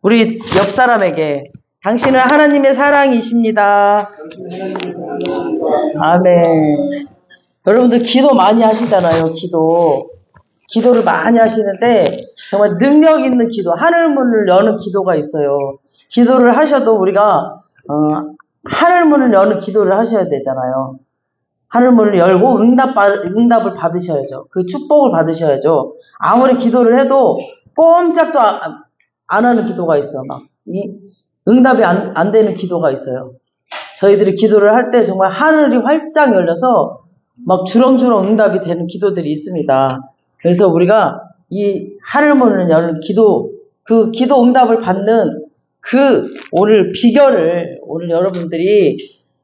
우리 옆 사람에게 당신은 하나님의 사랑이십니다. 아멘. 여러분들 기도 많이 하시잖아요. 기도를 많이 하시는데 정말 능력 있는 기도, 하늘문을 여는 기도가 있어요. 기도를 하셔도 우리가 하늘문을 여는 기도를 하셔야 되잖아요. 하늘문을 열고 응답을 받으셔야죠. 그 축복을 받으셔야죠. 아무리 기도를 해도 꼼짝도 안 하는 기도가 있어. 막 응답이 안 되는 기도가 있어요. 저희들이 기도를 할 때 정말 하늘이 활짝 열려서 막 주렁주렁 응답이 되는 기도들이 있습니다. 그래서 우리가 이 하늘문을 여는 기도, 그 기도 응답을 받는 그 오늘 비결을 오늘 여러분들이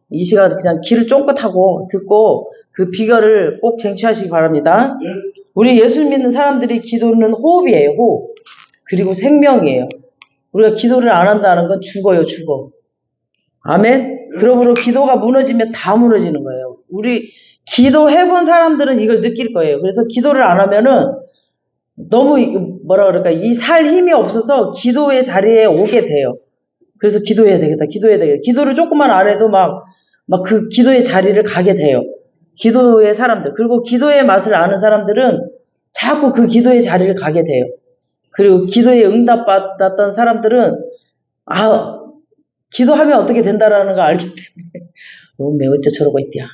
이 시간 그냥 귀를 쫑긋하고 듣고 그 비결을 꼭 쟁취하시기 바랍니다. 우리 예수 믿는 사람들이 기도는 호흡이에요. 호흡. 그리고 생명이에요. 우리가 기도를 안 한다는 건 죽어요. 죽어. 아멘. 그러므로 기도가 무너지면 다 무너지는 거예요. 우리 기도해본 사람들은 이걸 느낄 거예요. 그래서 기도를 안 하면은 너무 뭐라 그럴까, 이 살 힘이 없어서 기도의 자리에 오게 돼요. 그래서 기도해야 되겠다. 기도를 조금만 안 해도 막 그 기도의 자리를 가게 돼요. 기도의 사람들. 그리고 기도의 맛을 아는 사람들은 자꾸 그 기도의 자리를 가게 돼요. 그리고 기도에 응답받았던 사람들은 기도하면 어떻게 된다라는 걸 알기 때문에 너무 매우 어째 저러고 있디야.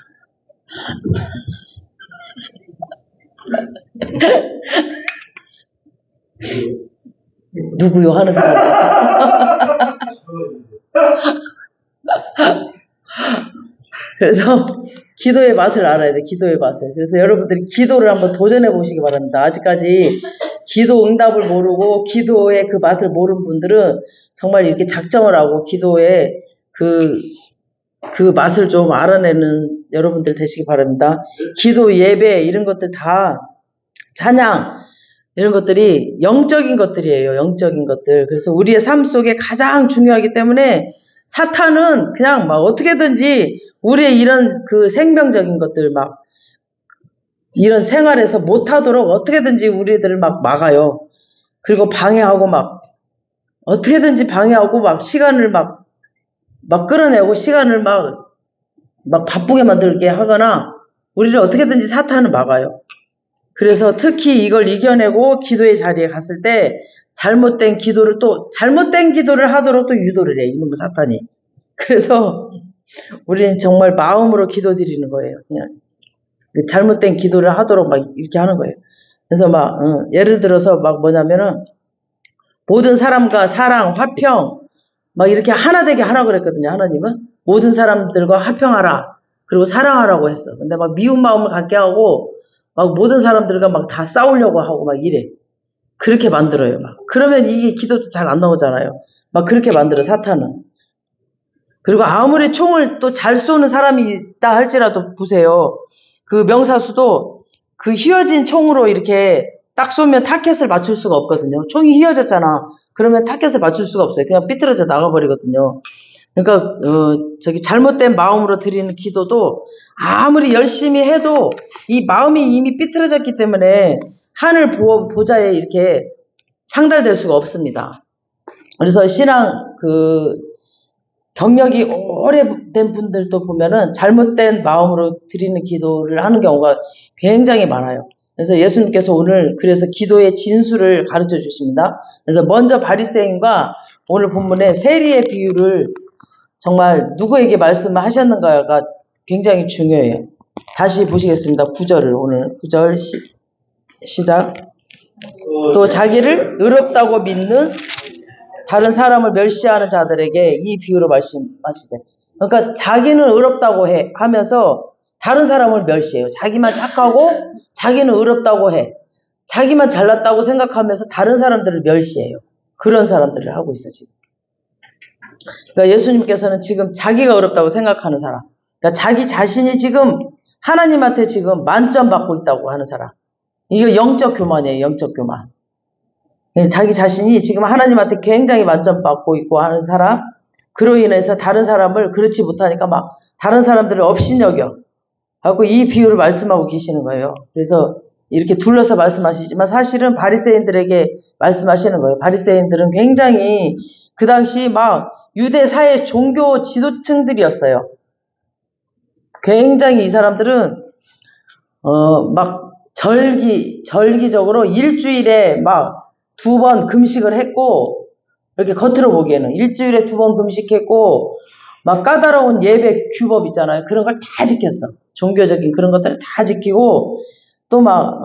누구요 하는 사람. 그래서 기도의 맛을 알아야 돼. 기도의 맛을. 그래서 여러분들이 기도를 한번 도전해 보시기 바랍니다. 아직까지 기도 응답을 모르고 기도의 그 맛을 모르는 분들은 정말 이렇게 작정을 하고 기도의 그 맛을 좀 알아내는 여러분들 되시기 바랍니다. 기도, 예배 이런 것들 다 찬양 이런 것들이 영적인 것들이에요. 영적인 것들. 그래서 우리의 삶 속에 가장 중요하기 때문에 사탄은 그냥 막 어떻게든지 우리의 이런 그 생명적인 것들 막 이런 생활에서 못하도록 어떻게든지 우리들을 막 막아요. 그리고 방해하고 막 어떻게든지 방해하고 막 시간을 막 끌어내고 시간을 막 바쁘게 만들게 하거나 우리를 어떻게든지 사탄은 막아요. 그래서 특히 이걸 이겨내고 기도의 자리에 갔을 때 잘못된 기도를 하도록 또 유도를 해. 이놈의 사탄이. 그래서 우리는 정말 마음으로 기도 드리는 거예요. 그냥 잘못된 기도를 하도록 막 이렇게 하는 거예요. 그래서 예를 들어서 뭐냐면은 모든 사람과 사랑, 화평 막 이렇게 하나 되게 하라고 그랬거든요. 하나님은 모든 사람들과 화평하라. 그리고 사랑하라고 했어. 근데 막 미운 마음을 갖게 하고 막 모든 사람들과 막 다 싸우려고 하고 막 이래. 그렇게 만들어요. 그러면 이게 기도도 잘 안 나오잖아요. 막 그렇게 만들어 사탄은. 그리고 아무리 총을 또 잘 쏘는 사람이 있다 할지라도 보세요. 그 명사수도 그 휘어진 총으로 이렇게 딱 쏘면 타켓을 맞출 수가 없거든요. 총이 휘어졌잖아. 그러면 타켓을 맞출 수가 없어요. 그냥 삐뚤어져 나가버리거든요. 그러니까 잘못된 마음으로 드리는 기도도 아무리 열심히 해도 이 마음이 이미 삐뚤어졌기 때문에 하늘 보좌에 이렇게 상달될 수가 없습니다. 그래서 신앙 경력이 오래된 분들도 보면은 잘못된 마음으로 드리는 기도를 하는 경우가 굉장히 많아요. 그래서 예수님께서 오늘 그래서 기도의 진수를 가르쳐 주십니다. 그래서 먼저 바리새인과 오늘 본문의 세리의 비유를 정말 누구에게 말씀을 하셨는가가 굉장히 중요해요. 다시 보시겠습니다. 9절을 오늘 9절 시작. 또 자기를 의롭다고 믿는 다른 사람을 멸시하는 자들에게 이 비유로 말씀하시되, 그러니까 자기는 의롭다고 하면서 다른 사람을 멸시해요. 자기만 착하고 자기는 의롭다고 해. 자기만 잘났다고 생각하면서 다른 사람들을 멸시해요. 그런 사람들을 하고 있어 지금. 그러니까 예수님께서는 지금 자기가 의롭다고 생각하는 사람, 그러니까 자기 자신이 지금 하나님한테 지금 만점 받고 있다고 하는 사람. 이거 영적 교만이에요. 영적 교만. 자기 자신이 지금 하나님한테 굉장히 만점 받고 있고 하는 사람, 그로 인해서 다른 사람을 그렇지 못하니까 다른 사람들을 업신여겨 하고 이 비유를 말씀하고 계시는 거예요. 그래서 이렇게 둘러서 말씀하시지만 사실은 바리새인들에게 말씀하시는 거예요. 바리새인들은 굉장히 그 당시 막 유대 사회 종교 지도층들이었어요. 굉장히 이 사람들은 막 절기적으로 일주일에 막 2번 금식을 했고, 이렇게 겉으로 보기에는 일주일에 2번 금식했고, 막 까다로운 예배 규법 있잖아요. 그런 걸 다 지켰어. 종교적인 그런 것들을 다 지키고, 또 막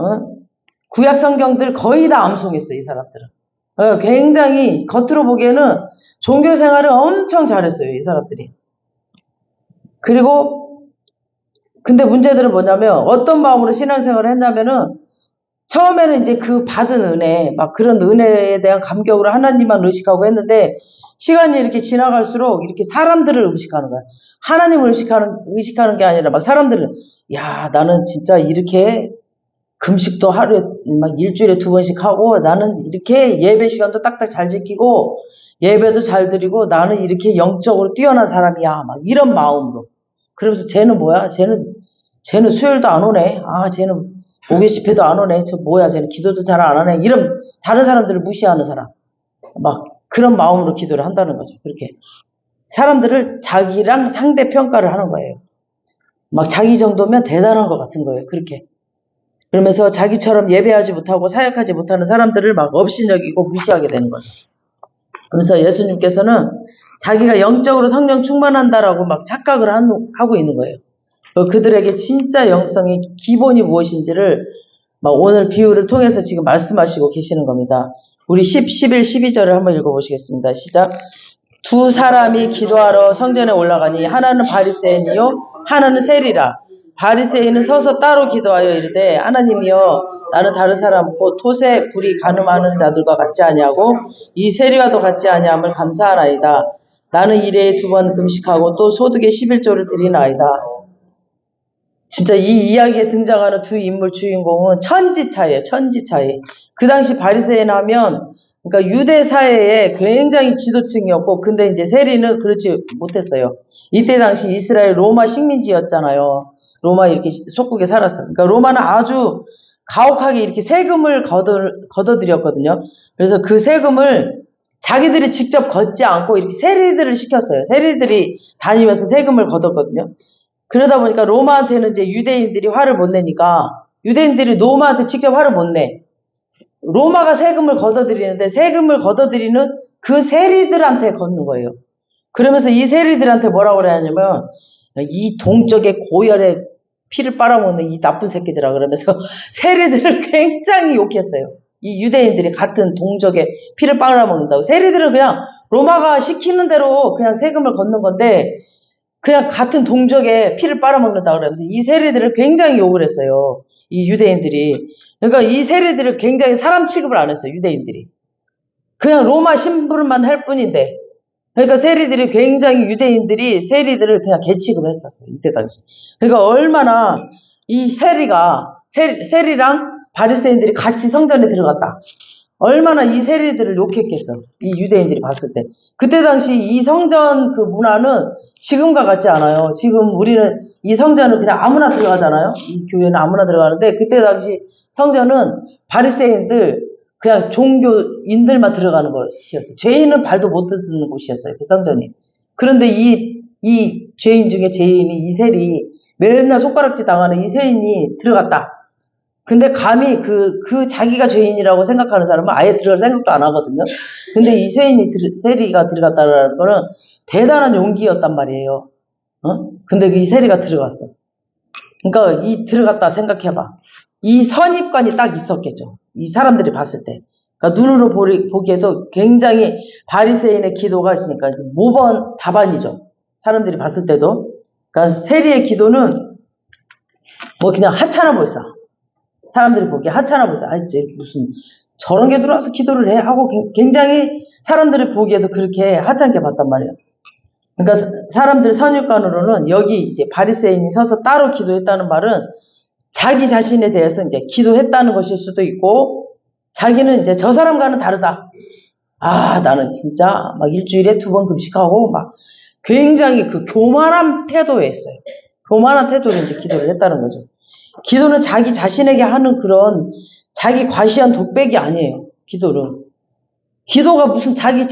구약 성경들 거의 다 암송했어, 이 사람들은. 굉장히 겉으로 보기에는 종교 생활을 엄청 잘했어요, 이 사람들이. 그리고 근데 문제들은 뭐냐면 어떤 마음으로 신앙생활을 했냐면은 처음에는 이제 그 받은 은혜, 막 그런 은혜에 대한 감격으로 하나님만 의식하고 했는데 시간이 이렇게 지나갈수록 이렇게 사람들을 의식하는 거야. 하나님을 의식하는 게 아니라 막 사람들을, 야, 나는 진짜 이렇게 금식도 하루에 막 일주일에 2번씩 하고 나는 이렇게 예배 시간도 딱딱 잘 지키고 예배도 잘 드리고 나는 이렇게 영적으로 뛰어난 사람이야. 막 이런 마음으로. 그러면서 쟤는 뭐야? 쟤는 수요일도 안 오네. 아, 쟤는 목요 집회도 안 오네. 저 뭐야? 쟤는 기도도 잘 안 하네. 이런 다른 사람들을 무시하는 사람. 막 그런 마음으로 기도를 한다는 거죠. 그렇게. 사람들을 자기랑 상대 평가를 하는 거예요. 막 자기 정도면 대단한 것 같은 거예요. 그렇게. 그러면서 자기처럼 예배하지 못하고 사역하지 못하는 사람들을 막 업신여기고 무시하게 되는 거죠. 그래서 예수님께서는 자기가 영적으로 성령 충만한다라고 막 착각을 하고 있는 거예요. 그들에게 진짜 영성의 기본이 무엇인지를 막 오늘 비유를 통해서 지금 말씀하시고 계시는 겁니다. 우리 10, 11, 12절을 한번 읽어보시겠습니다. 시작. 두 사람이 기도하러 성전에 올라가니 하나는 바리새인이요 하나는 세리라. 바리새인은 서서 따로 기도하여 이르되 하나님이여 나는 다른 사람 곧 토세 굴이 간음하는 자들과 같지 아니하고 이 세리와도 같지 아니함을 감사하나이다. 나는 일회에 2번 금식하고 또 소득의 11조를 드리나이다. 진짜 이 이야기에 등장하는 두 인물 주인공은 천지차이에요. 천지차이. 그 당시 바리새인 하면 그러니까 유대 사회에 굉장히 지도층이었고 근데 이제 세리는 그렇지 못했어요. 이때 당시 이스라엘 로마 식민지였잖아요. 로마 이렇게 속국에 살았어요. 그러니까 로마는 아주 가혹하게 이렇게 세금을 걷어들였거든요. 그래서 그 세금을 자기들이 직접 걷지 않고 이렇게 세리들을 시켰어요. 세리들이 다니면서 세금을 걷었거든요. 그러다 보니까 로마한테는 이제 유대인들이 화를 못 내니까 유대인들이 로마한테 직접 화를 못 내. 로마가 세금을 걷어들이는데 세금을 걷어들이는 그 세리들한테 걷는 거예요. 그러면서 이 세리들한테 뭐라고 그러냐면 이 동쪽의 고열에 피를 빨아먹는 이 나쁜 새끼들아 그러면서 세리들을 굉장히 욕했어요. 이 유대인들이 같은 동족의 피를 빨아먹는다고. 세리들은 그냥 로마가 시키는 대로 그냥 세금을 걷는 건데 그냥 같은 동족의 피를 빨아먹는다고 그러면서 이 세리들을 굉장히 욕을 했어요. 이 유대인들이. 그러니까 이 세리들을 굉장히 사람 취급을 안 했어요. 유대인들이. 그냥 로마 심부름만 할 뿐인데. 그러니까 세리들이 굉장히 유대인들이 세리들을 그냥 개취급을 했었어요. 이때 당시. 그러니까 얼마나 이 세리랑 바리새인들이 같이 성전에 들어갔다. 얼마나 이 세리들을 욕했겠어. 이 유대인들이 봤을 때. 그때 당시 이 성전 그 문화는 지금과 같지 않아요. 지금 우리는 이 성전은 그냥 아무나 들어가잖아요. 이 교회는 아무나 들어가는데 그때 당시 성전은 바리새인들 그냥 종교인들만 들어가는 곳이었어요. 죄인은 발도 못 딛는 곳이었어요. 그 성전이. 그런데 이 죄인 중에 죄인이 이셀이 맨날 손가락질 당하는 이 죄인이 들어갔다. 근데 감히 그 자기가 죄인이라고 생각하는 사람은 아예 들어갈 생각도 안 하거든요. 근데 이 세리가 들어갔다는 거는 대단한 용기였단 말이에요. 근데 이 세리가 들어갔어. 그러니까 들어갔다 생각해봐. 이 선입관이 딱 있었겠죠. 이 사람들이 봤을 때. 그러니까 눈으로 보기에도 굉장히 바리새인의 기도가 있으니까 모범 답안이죠. 사람들이 봤을 때도. 그러니까 세리의 기도는 뭐 그냥 하찮아 보였어. 사람들이 보기에 하찮아 보였어. 아, 이제 무슨 저런 게 들어와서 기도를 해? 하고 굉장히 사람들이 보기에도 그렇게 하찮게 봤단 말이에요. 그러니까 사람들 선입관으로는 여기 이제 바리새인이 서서 따로 기도했다는 말은 자기 자신에 대해서 이제 기도했다는 것일 수도 있고, 자기는 이제 저 사람과는 다르다. 아, 나는 진짜 막 일주일에 2번 금식하고 막 굉장히 그 교만한 태도에 했어요. 교만한 태도로 이제 기도를 했다는 거죠. 기도는 자기 자신에게 하는 그런 자기 과시한 독백이 아니에요. 기도는. 기도가 무슨 자기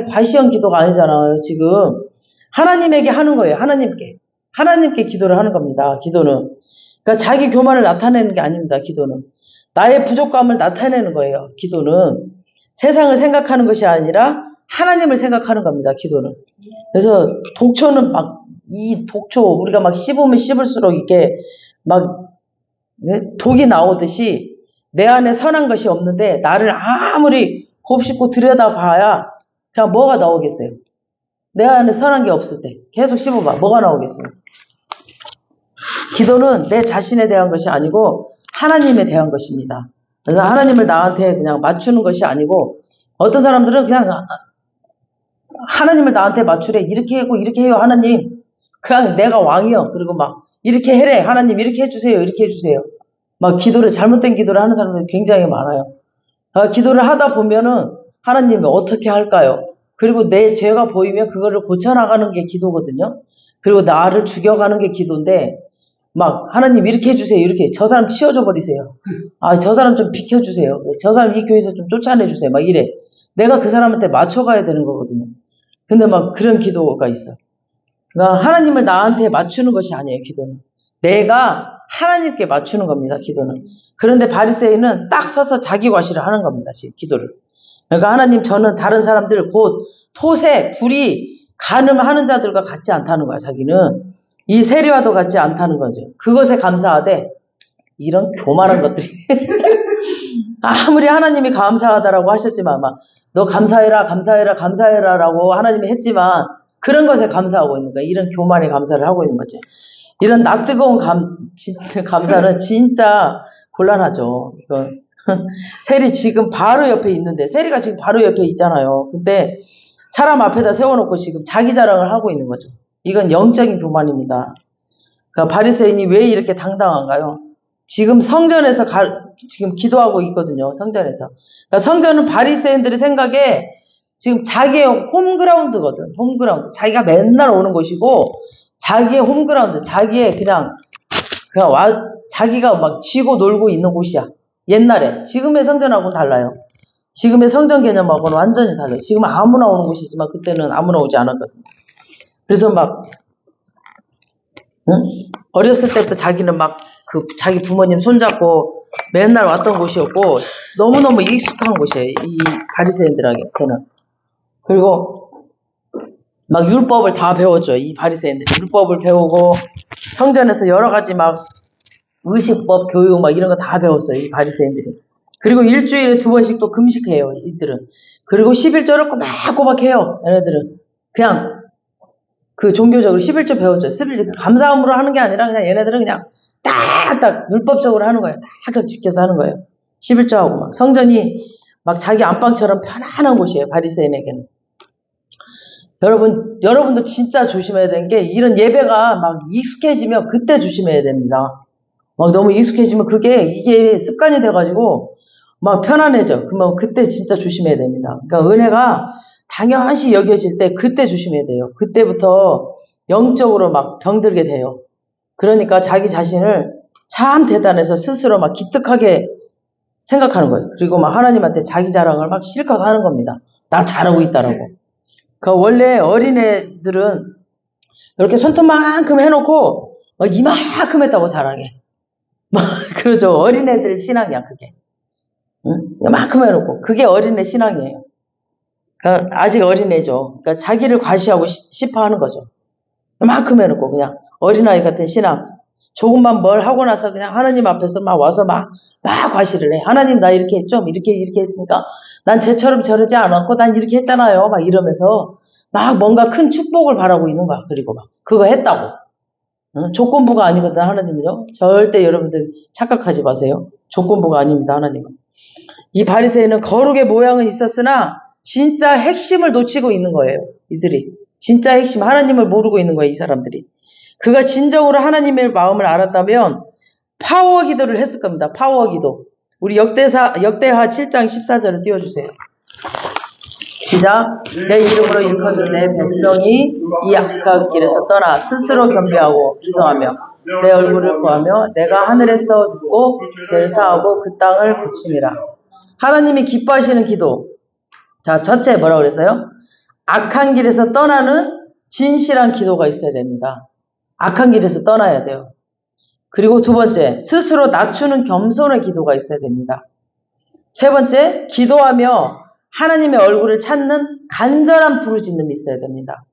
과시한 기도가 아니잖아요. 지금 하나님에게 하는 거예요. 하나님께 기도를 하는 겁니다. 기도는. 그러니까 자기 교만을 나타내는 게 아닙니다. 기도는. 나의 부족감을 나타내는 거예요. 기도는. 세상을 생각하는 것이 아니라 하나님을 생각하는 겁니다. 기도는. 그래서 독초는 이 독초 우리가 막 씹으면 씹을수록 이렇게 막 독이 나오듯이 내 안에 선한 것이 없는데 나를 아무리 곱씹고 들여다봐야 그냥 뭐가 나오겠어요. 내 안에 선한 게 없을 때 계속 씹어봐. 뭐가 나오겠어요. 기도는 내 자신에 대한 것이 아니고 하나님에 대한 것입니다. 그래서 하나님을 나한테 그냥 맞추는 것이 아니고 어떤 사람들은 그냥 하나님을 나한테 맞추래. 이렇게 하고 이렇게 해요. 하나님. 그냥 내가 왕이요. 그리고 막 이렇게 해래. 하나님 이렇게 해주세요. 이렇게 해주세요. 막 잘못된 기도를 하는 사람들이 굉장히 많아요. 기도를 하다 보면은 하나님이 어떻게 할까요? 그리고 내 죄가 보이면 그거를 고쳐나가는 게 기도거든요. 그리고 나를 죽여가는 게 기도인데 막 하나님 이렇게 해주세요. 이렇게 저 사람 치워줘 버리세요. 저 사람 좀 비켜주세요. 저 사람 이 교회에서 좀 쫓아내주세요. 막 이래. 내가 그 사람한테 맞춰가야 되는 거거든요. 근데 막 그런 기도가 있어요. 그러니까 하나님을 나한테 맞추는 것이 아니에요. 기도는. 내가 하나님께 맞추는 겁니다. 기도는. 그런데 바리새인은 딱 서서 자기 과시를 하는 겁니다. 기도를. 그러니까 하나님 저는 다른 사람들 곧 토세, 불이 간음하는 자들과 같지 않다는 거야. 자기는. 이 세리와도 같지 않다는 거죠. 그것에 감사하되 이런 교만한 것들이 아무리 하나님이 감사하다라고 하셨지만 막 너 감사해라 라고 하나님이 했지만 그런 것에 감사하고 있는 거야. 이런 교만에 감사를 하고 있는 거지. 이런 낯뜨거운 감사는 진짜 곤란하죠. 이거 세리 지금 바로 옆에 있는데 세리가 지금 바로 옆에 있잖아요. 근데 사람 앞에다 세워놓고 지금 자기 자랑을 하고 있는 거죠. 이건 영적인 교만입니다. 그러니까 바리새인이 왜 이렇게 당당한가요? 지금 성전에서 지금 기도하고 있거든요. 성전에서. 그러니까 성전은 바리새인들의 생각에 지금 자기의 홈그라운드거든. 홈그라운드. 자기가 맨날 오는 곳이고 자기의 홈그라운드. 자기의 그냥 자기가 막 쥐고 놀고 있는 곳이야. 옛날에. 지금의 성전하고는 달라요. 지금의 성전 개념하고는 완전히 달라요. 지금은 아무나 오는 곳이지만 그때는 아무나 오지 않았거든요. 그래서 막 어렸을 때부터 자기는 막 자기 부모님 손잡고 맨날 왔던 곳이었고 너무너무 익숙한 곳이에요. 이 바리새인들한테는. 그리고 막 율법을 다 배웠죠. 이 바리새인들 율법을 배우고 성전에서 여러 가지 막 의식법, 교육 막 이런 거 다 배웠어요. 이 바리새인들이. 그리고 일주일에 2번씩 또 금식해요. 이들은. 그리고 11조를 꼬박꼬박 해요. 얘네들은. 그냥 그 종교적으로 11조 배웠죠. 11조 감사함으로 하는 게 아니라 그냥 얘네들은 그냥 딱딱 율법적으로 하는 거예요. 딱딱 지켜서 하는 거예요. 11조하고 막 성전이 막 자기 안방처럼 편안한 곳이에요. 바리새인에게는. 여러분도 진짜 조심해야 되는 게 이런 예배가 막 익숙해지면 그때 조심해야 됩니다. 막 너무 익숙해지면 이게 습관이 돼가지고 막 편안해져. 그러면 그때 진짜 조심해야 됩니다. 그러니까 은혜가 당연시 여겨질 때 그때 조심해야 돼요. 그때부터 영적으로 막 병들게 돼요. 그러니까 자기 자신을 참 대단해서 스스로 막 기특하게 생각하는 거예요. 그리고 막 하나님한테 자기 자랑을 막 실컷 하는 겁니다. 나 잘하고 있다라고. 그 원래 어린애들은 이렇게 손톱만큼 해놓고 막 이만큼 했다고 자랑해. 막 그러죠. 어린애들 신앙이야 그게. 응? 이만큼 해놓고 그게 어린애 신앙이에요. 그러니까 아직 어린애죠. 그러니까 자기를 과시하고 싶어 하는 거죠. 이만큼 해놓고 그냥 어린아이 같은 신앙. 조금만 뭘 하고 나서 그냥 하나님 앞에서 막 와서 막 과시를 해. 하나님 나 이렇게 했죠? 이렇게 했으니까 난 쟤처럼 저러지 않았고 난 이렇게 했잖아요. 막 이러면서 막 뭔가 큰 축복을 바라고 있는 거야. 그리고 막 그거 했다고. 조건부가 아니거든 하나님은요. 절대 여러분들 착각하지 마세요. 조건부가 아닙니다. 하나님은. 이 바리새인은 거룩의 모양은 있었으나 진짜 핵심을 놓치고 있는 거예요. 이들이. 진짜 핵심 하나님을 모르고 있는 거예요. 이 사람들이. 그가 진정으로 하나님의 마음을 알았다면 파워 기도를 했을 겁니다. 파워 기도. 우리 역대하 7장 14절을 띄워주세요. 시작. 내 이름으로 일컫는 내 백성이 이 악한 길에서 떠나 스스로 겸비하고 기도하며 내 얼굴을 구하며 내가 하늘에서 듣고 죄를 사하고 그 땅을 고침이라. 하나님이 기뻐하시는 기도. 자, 첫째 뭐라고 그랬어요? 악한 길에서 떠나는 진실한 기도가 있어야 됩니다. 악한 길에서 떠나야 돼요. 그리고 두 번째, 스스로 낮추는 겸손의 기도가 있어야 됩니다. 세 번째, 기도하며 하나님의 얼굴을 찾는 간절한 부르짖음이 있어야 됩니다.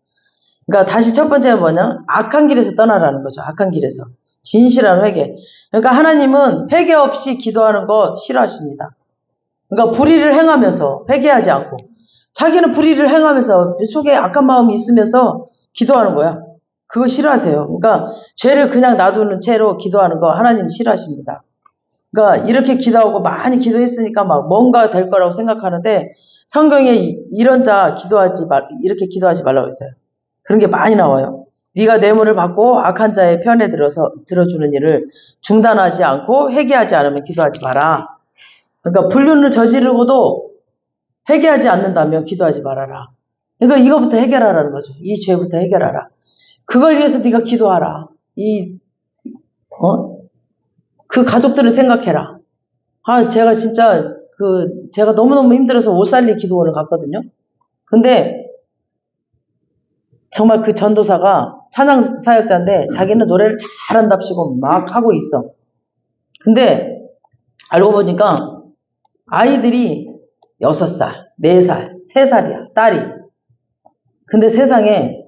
그러니까 다시 첫 번째는 뭐냐? 악한 길에서 떠나라는 거죠. 악한 길에서. 진실한 회개. 그러니까 하나님은 회개 없이 기도하는 거 싫어하십니다. 그러니까 불의를 행하면서 회개하지 않고 자기는 불의를 행하면서 속에 악한 마음이 있으면서 기도하는 거야. 그거 싫어하세요. 그러니까 죄를 그냥 놔두는 채로 기도하는 거 하나님 싫어하십니다. 그러니까 이렇게 기도하고 많이 기도했으니까 막 뭔가 될 거라고 생각하는데 성경에 이런 자 이렇게 기도하지 말라고 했어요. 그런 게 많이 나와요. 네가 뇌물을 받고 악한 자의 편에 들어주는 일을 중단하지 않고 회개하지 않으면 기도하지 마라. 그러니까 불륜을 저지르고도 회개하지 않는다면 기도하지 말아라. 그러니까 이거부터 해결하라는 거죠. 이 죄부터 해결하라. 그걸 위해서 네가 기도하라. 그 가족들을 생각해라. 제가 진짜 제가 너무너무 힘들어서 옷살리 기도원을 갔거든요. 근데 정말 그 전도사가 찬양 사역자인데 자기는 노래를 잘한답시고 막 하고 있어. 근데 알고 보니까 아이들이 6살, 4살, 3살이야, 딸이. 근데 세상에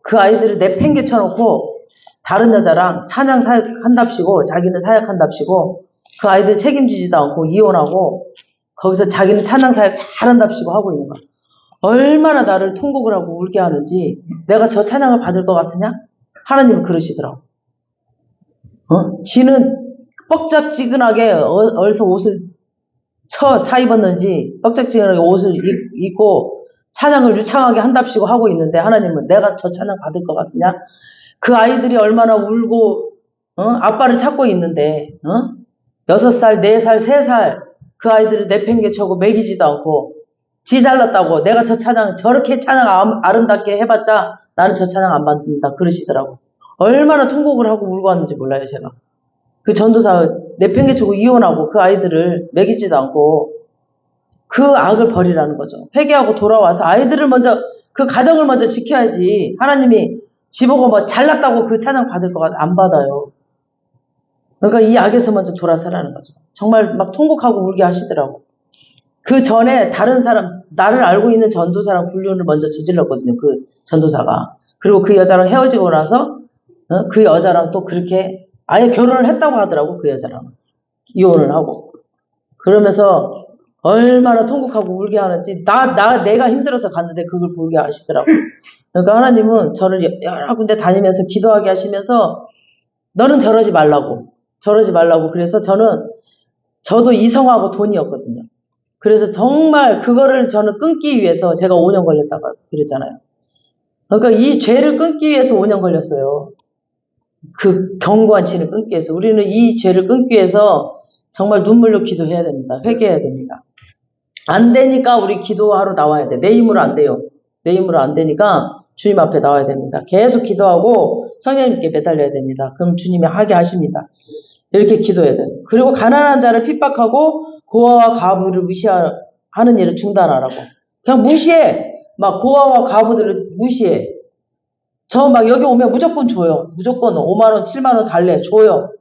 그 아이들을 내팽개쳐놓고 다른 여자랑 찬양 사역한답시고 자기는 사역한답시고 그 아이들 책임지지도 않고 이혼하고 거기서 자기는 찬양 사역 잘한답시고 하고 있는 거야. 얼마나 나를 통곡을 하고 울게 하는지 내가 저 찬양을 받을 것 같으냐? 하나님은 그러시더라고. 지는 뻑짝지근하게 어디서 옷을 사 입었는지 뻑짝지근하게 옷을 입고 찬양을 유창하게 한답시고 하고 있는데 하나님은 내가 저 찬양 받을 것 같으냐? 그 아이들이 얼마나 울고 아빠를 찾고 있는데 6살, 4살, 3살 그 아이들을 내팽개쳐고 먹이지도 않고 지 잘났다고 내가 저 찬양 저렇게 찬양 아름답게 해봤자 나는 저 찬양 안 받는다 그러시더라고. 얼마나 통곡을 하고 울고 왔는지 몰라요 제가. 그 전도사 내팽개치고 이혼하고 그 아이들을 먹이지도 않고 그 악을 버리라는 거죠. 회개하고 돌아와서 아이들을 먼저 그 가정을 먼저 지켜야지. 하나님이 지보고 뭐 잘났다고 그 찬양 받을 것 같아 안 받아요. 그러니까 이 악에서 먼저 돌아서라는 거죠. 정말 막 통곡하고 울게 하시더라고. 그 전에 다른 사람 나를 알고 있는 전도사랑 불륜을 먼저 저질렀거든요. 그 전도사가. 그리고 그 여자랑 헤어지고 나서 그 여자랑 또 그렇게 아예 결혼을 했다고 하더라고. 그 여자랑 이혼을 하고. 그러면서 얼마나 통곡하고 울게 하는지 내가 힘들어서 갔는데 그걸 보게 하시더라고. 그러니까 하나님은 저를 여러 군데 다니면서 기도하게 하시면서 너는 저러지 말라고 그래서 저도 이성하고 돈이었거든요. 그래서 정말 그거를 저는 끊기 위해서 제가 5년 걸렸다가 그랬잖아요. 그러니까 이 죄를 끊기 위해서 5년 걸렸어요. 그 견고한 진을 끊기 위해서. 우리는 이 죄를 끊기 위해서 정말 눈물로 기도해야 됩니다. 회개해야 됩니다. 안 되니까 우리 기도하러 나와야 돼. 내 힘으로 안 돼요. 내 힘으로 안 되니까 주님 앞에 나와야 됩니다. 계속 기도하고 성령님께 매달려야 됩니다. 그럼 주님이 하게 하십니다. 이렇게 기도해야 돼요. 그리고 가난한 자를 핍박하고 고아와 과부를 무시하는 일을 중단하라고. 그냥 무시해. 막 고아와 과부들을 무시해. 저 막 여기 오면 무조건 줘요. 무조건 5만원, 7만원 달래. 줘요.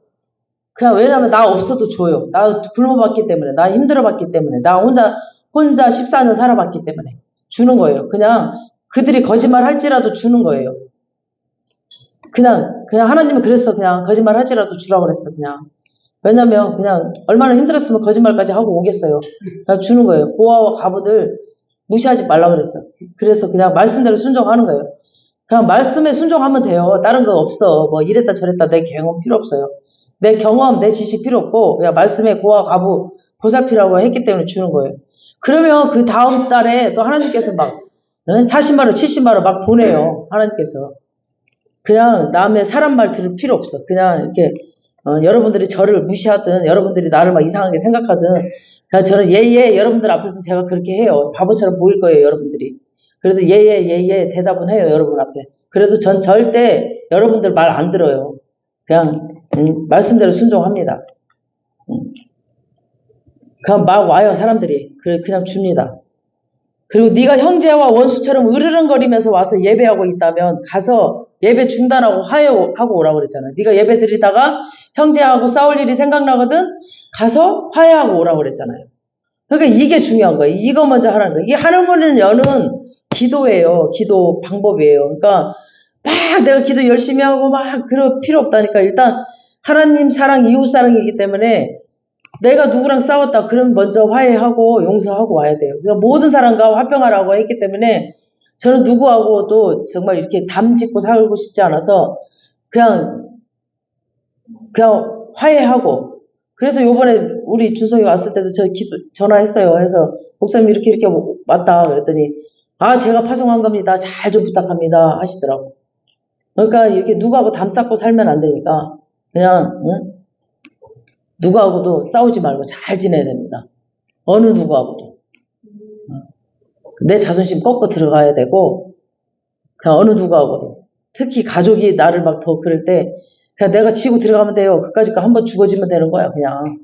그냥 왜냐면 나 없어도 줘요. 나 굶어봤기 때문에. 나 힘들어봤기 때문에. 나 혼자 14년 살아봤기 때문에. 주는 거예요. 그냥 그들이 거짓말 할지라도 주는 거예요. 그냥 하나님은 그랬어. 그냥 거짓말 할지라도 주라고 그랬어. 그냥. 왜냐면 그냥 얼마나 힘들었으면 거짓말까지 하고 오겠어요. 그냥 주는 거예요. 고아와 과부들 무시하지 말라고 그랬어. 그래서 그냥 말씀대로 순종하는 거예요. 그냥 말씀에 순종하면 돼요. 다른 거 없어. 뭐 이랬다 저랬다 내 경험 필요 없어요. 내 경험, 내 지식 필요 없고 그냥 말씀에 고아 과부 보살피라고 했기 때문에 주는 거예요. 그러면 그 다음 달에 또 하나님께서 막 40만 원, 70만 원 막 보내요. 하나님께서. 그냥 남의 사람 말 들을 필요 없어. 그냥 이렇게 여러분들이 저를 무시하든 여러분들이 나를 막 이상하게 생각하든 그냥 저는 예예 여러분들 앞에서 제가 그렇게 해요. 바보처럼 보일 거예요. 여러분들이. 그래도 예예 대답은 해요. 여러분 앞에. 그래도 전 절대 여러분들 말 안 들어요. 그냥 말씀대로 순종합니다. 그냥 막 와요 사람들이. 그냥 줍니다. 그리고 네가 형제와 원수처럼 으르렁거리면서 와서 예배하고 있다면 가서 예배 중단하고 화해하고 오라고 그랬잖아요. 네가 예배 드리다가 형제하고 싸울 일이 생각나거든 가서 화해하고 오라고 그랬잖아요. 그러니까 이게 중요한 거예요. 이거 먼저 하라는 거예요. 이게 하늘문을 여는 기도예요. 기도 방법이에요. 그러니까 막 내가 기도 열심히 하고 막 그럴 필요 없다니까. 일단 하나님 사랑, 이웃 사랑이기 때문에 내가 누구랑 싸웠다 그러면 먼저 화해하고 용서하고 와야 돼요. 그러니까 모든 사람과 화평하라고 했기 때문에 저는 누구하고도 정말 이렇게 담짓고 살고 싶지 않아서 그냥 화해하고. 그래서 요번에 우리 준성이 왔을 때도 저 전화했어요. 해서 목사님 이렇게 왔다 그랬더니 제가 파송한 겁니다. 잘 좀 부탁합니다 하시더라고. 그러니까 이렇게 누구하고 담 쌓고 살면 안 되니까 그냥 누구하고도 싸우지 말고 잘 지내야 됩니다. 어느 누구하고도. 내 자존심 꺾고 들어가야 되고 그냥 어느 누구하고도. 특히 가족이 나를 막 더 그럴 때 그냥 내가 치고 들어가면 돼요. 그까짓 거 한번 죽어지면 되는 거야 그냥.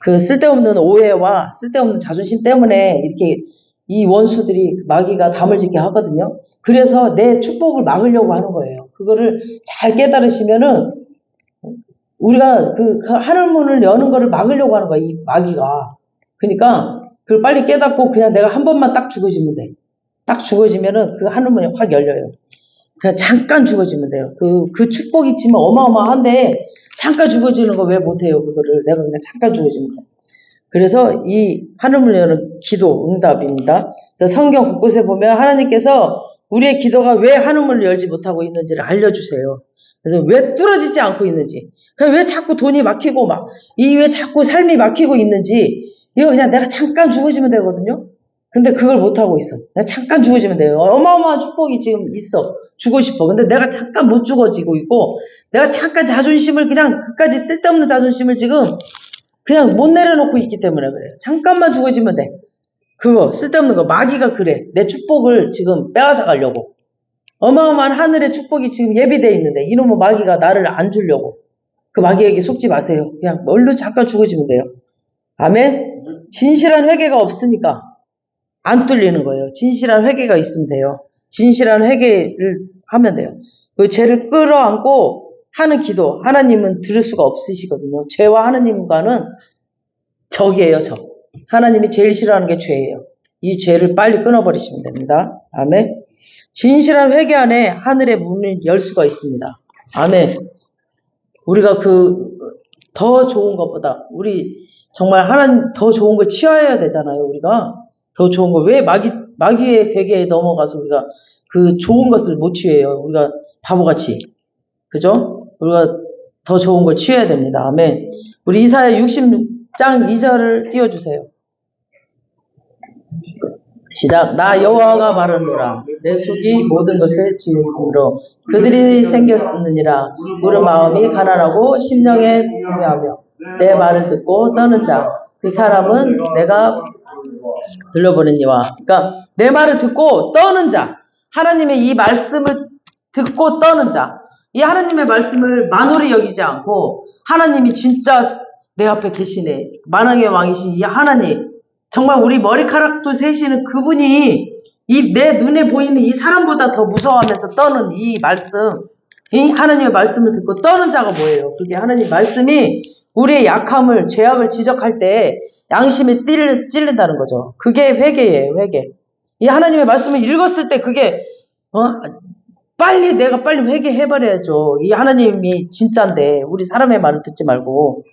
그 쓸데없는 오해와 쓸데없는 자존심 때문에 이렇게 이 원수들이 마귀가 담을 짓게 하거든요. 그래서 내 축복을 막으려고 하는 거예요. 그거를 잘 깨달으시면은 우리가 그 하늘문을 여는 거를 막으려고 하는 거야, 이 마귀가. 그러니까 그걸 빨리 깨닫고 그냥 내가 한 번만 딱 죽어지면 돼. 딱 죽어지면은 그 하늘문이 확 열려요. 그냥 잠깐 죽어지면 돼요. 그 축복이 있지만 어마어마한데 잠깐 죽어지는 거 왜 못해요, 그거를. 내가 그냥 잠깐 죽어지면 돼. 그래서 이 하늘문을 여는 기도 응답입니다. 성경 곳곳에 보면 하나님께서 우리의 기도가 왜 하늘문을 열지 못하고 있는지를 알려주세요. 그래서 왜 뚫어지지 않고 있는지, 왜 자꾸 돈이 막히고 왜 자꾸 삶이 막히고 있는지, 이거 그냥 내가 잠깐 죽어지면 되거든요. 근데 그걸 못하고 있어. 내가 잠깐 죽어지면 돼요. 어마어마한 축복이 지금 있어. 주고 싶어. 근데 내가 잠깐 못 죽어지고 있고, 내가 잠깐 자존심을 그냥 그까지 쓸데없는 자존심을 지금 그냥 못 내려놓고 있기 때문에 그래요. 잠깐만 죽어지면 돼. 그거 쓸데없는 거 마귀가 그래. 내 축복을 지금 빼앗아 가려고. 어마어마한 하늘의 축복이 지금 예비되어 있는데 이놈의 마귀가 나를 안 주려고. 그 마귀에게 속지 마세요. 그냥 얼른 잠깐 죽어지면 돼요. 아멘. 진실한 회개가 없으니까 안 뚫리는 거예요. 진실한 회개가 있으면 돼요. 진실한 회개를 하면 돼요. 그 죄를 끌어안고 하는 기도 하나님은 들을 수가 없으시거든요. 죄와 하나님과는 적이에요. 적. 하나님이 제일 싫어하는 게 죄예요. 이 죄를 빨리 끊어버리시면 됩니다. 아멘. 진실한 회개 안에 하늘의 문을 열 수가 있습니다. 아멘. 우리가 더 좋은 것보다 우리 정말 하나님 더 좋은 걸 취하해야 되잖아요. 우리가 더 좋은 거. 왜 마귀의 괴계에 넘어가서 우리가 그 좋은 것을 못 취해요. 우리가 바보같이. 그죠? 우리가 더 좋은 걸 취해야 됩니다. 아멘. 우리 이사야 60장 2절을 띄워주세요. 시작. 나 여호와가 말하노라. 내 속이 모든 것을 지었으므로 그들이 생겼느니라. 우리 마음이 가난하고 심령에 궁해하며 내 말을 듣고 떠는 자. 그 사람은 내가 들려보내니와. 그러니까 내 말을 듣고 떠는 자. 하나님의 이 말씀을 듣고 떠는 자. 이 하나님의 말씀을 만홀히 여기지 않고 하나님이 진짜 내 앞에 계시네. 만왕의 왕이신 이 하나님. 정말 우리 머리카락도 세시는 그분이 내 눈에 보이는 이 사람보다 더 무서워하면서 떠는 이 말씀, 이 하나님의 말씀을 듣고 떠는 자가 뭐예요? 그게 하나님 말씀이 우리의 약함을, 죄악을 지적할 때 양심이 찔린다는 거죠. 그게 회개예요, 회개. 이 하나님의 말씀을 읽었을 때 그게 내가 빨리 회개해버려야죠. 이 하나님이 진짜인데 우리 사람의 말을 듣지 말고.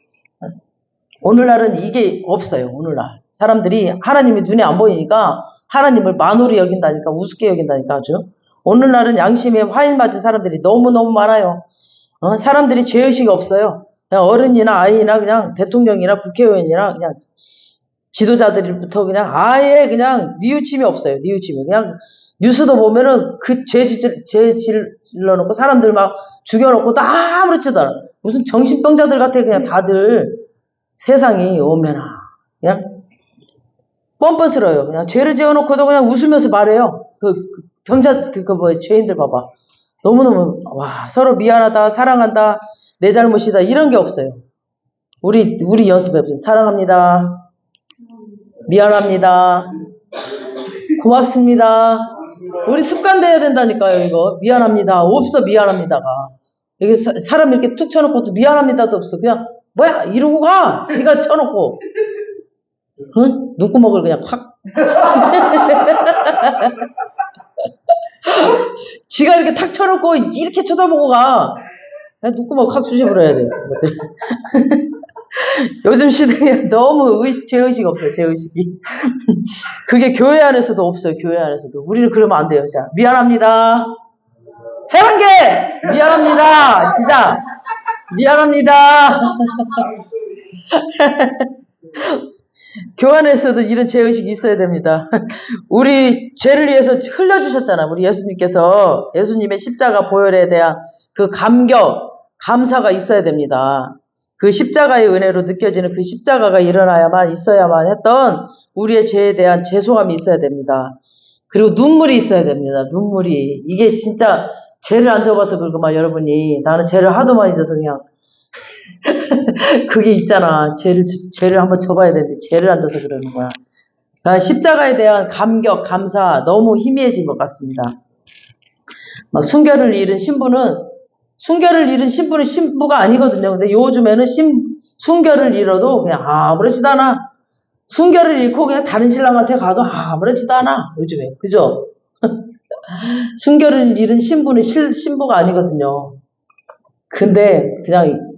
오늘날은 이게 없어요. 오늘날 사람들이 하나님이 눈에 안 보이니까 하나님을 만홀히 여긴다니까, 우습게 여긴다니까. 아주 오늘날은 양심에 화인 맞은 사람들이 너무너무 많아요. 사람들이 죄의식이 없어요. 그냥 어른이나 아이나 그냥 대통령이나 국회의원이나 그냥 지도자들부터 그냥 아예 그냥 뉘우침이 없어요. 뉘우침이. 그냥 뉴스도 보면은 그 죄 질러놓고 사람들 막 죽여놓고 또 아무렇지도 않아. 무슨 정신병자들 같아. 그냥 다들 세상이 오면아 그냥 뻔뻔스러워요. 그냥 죄를 지어놓고도 그냥 웃으면서 말해요. 병자 죄인들 봐봐. 너무너무 와 서로 미안하다 사랑한다 내 잘못이다 이런 게 없어요. 우리 연습해보세요. 사랑합니다. 미안합니다. 고맙습니다. 우리 습관 돼야 된다니까요. 이거 미안합니다. 없어 미안합니다가. 여기 사람 이렇게 툭 쳐놓고 또 미안합니다도 없어. 그냥 뭐야 이러고 가. 지가 쳐놓고 응? 눈구멍을 그냥 확 지가 이렇게 탁 쳐놓고 이렇게 쳐다보고 가. 그냥 눈구멍 확 수집을 해야 돼요. 요즘 시대에 너무 죄의식 없어요. 죄의식이. 그게 교회 안에서도 없어요. 교회 안에서도. 우리는 그러면 안 돼요. 자, 미안합니다. 해방계! 미안합니다. 시작. 미안합니다. 교환에서도 이런 죄의식이 있어야 됩니다. 우리 죄를 위해서 흘려주셨잖아. 우리 예수님께서 예수님의 십자가 보혈에 대한 그 감격, 감사가 있어야 됩니다. 그 십자가의 은혜로 느껴지는 그 십자가가 일어나야만 있어야만 했던 우리의 죄에 대한 죄송함이 있어야 됩니다. 그리고 눈물이 있어야 됩니다. 눈물이. 이게 진짜 죄를 안 져봐서 그러구만 여러분이. 나는 죄를 하도 많이 져서 그냥 그게 있잖아. 죄를 한번 져봐야 되는데 죄를 안 져서 그러는 거야. 그러니까 십자가에 대한 감격, 감사 너무 희미해진 것 같습니다. 막 순결을 잃은 신부는 신부가 아니거든요. 근데 요즘에는 순결을 잃어도 그냥 아무렇지도 않아. 순결을 잃고 그냥 다른 신랑한테 가도 아무렇지도 않아. 요즘에. 그죠? 순결을 잃은 신부는 신부가 아니거든요. 근데 그냥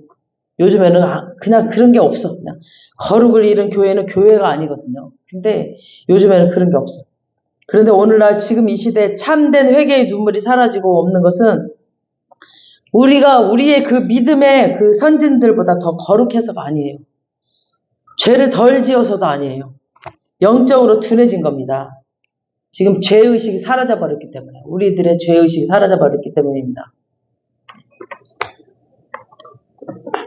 요즘에는 그냥 그런 게 없어. 그냥 거룩을 잃은 교회는 교회가 아니거든요. 근데 요즘에는 그런 게 없어. 그런데 오늘날 지금 이 시대에 참된 회개의 눈물이 사라지고 없는 것은 우리의 그 믿음의 그 선진들보다 더 거룩해서가 아니에요. 죄를 덜 지어서도 아니에요. 영적으로 둔해진 겁니다. 지금 죄의식이 사라져버렸기 때문에. 우리들의 죄의식이 사라져버렸기 때문입니다.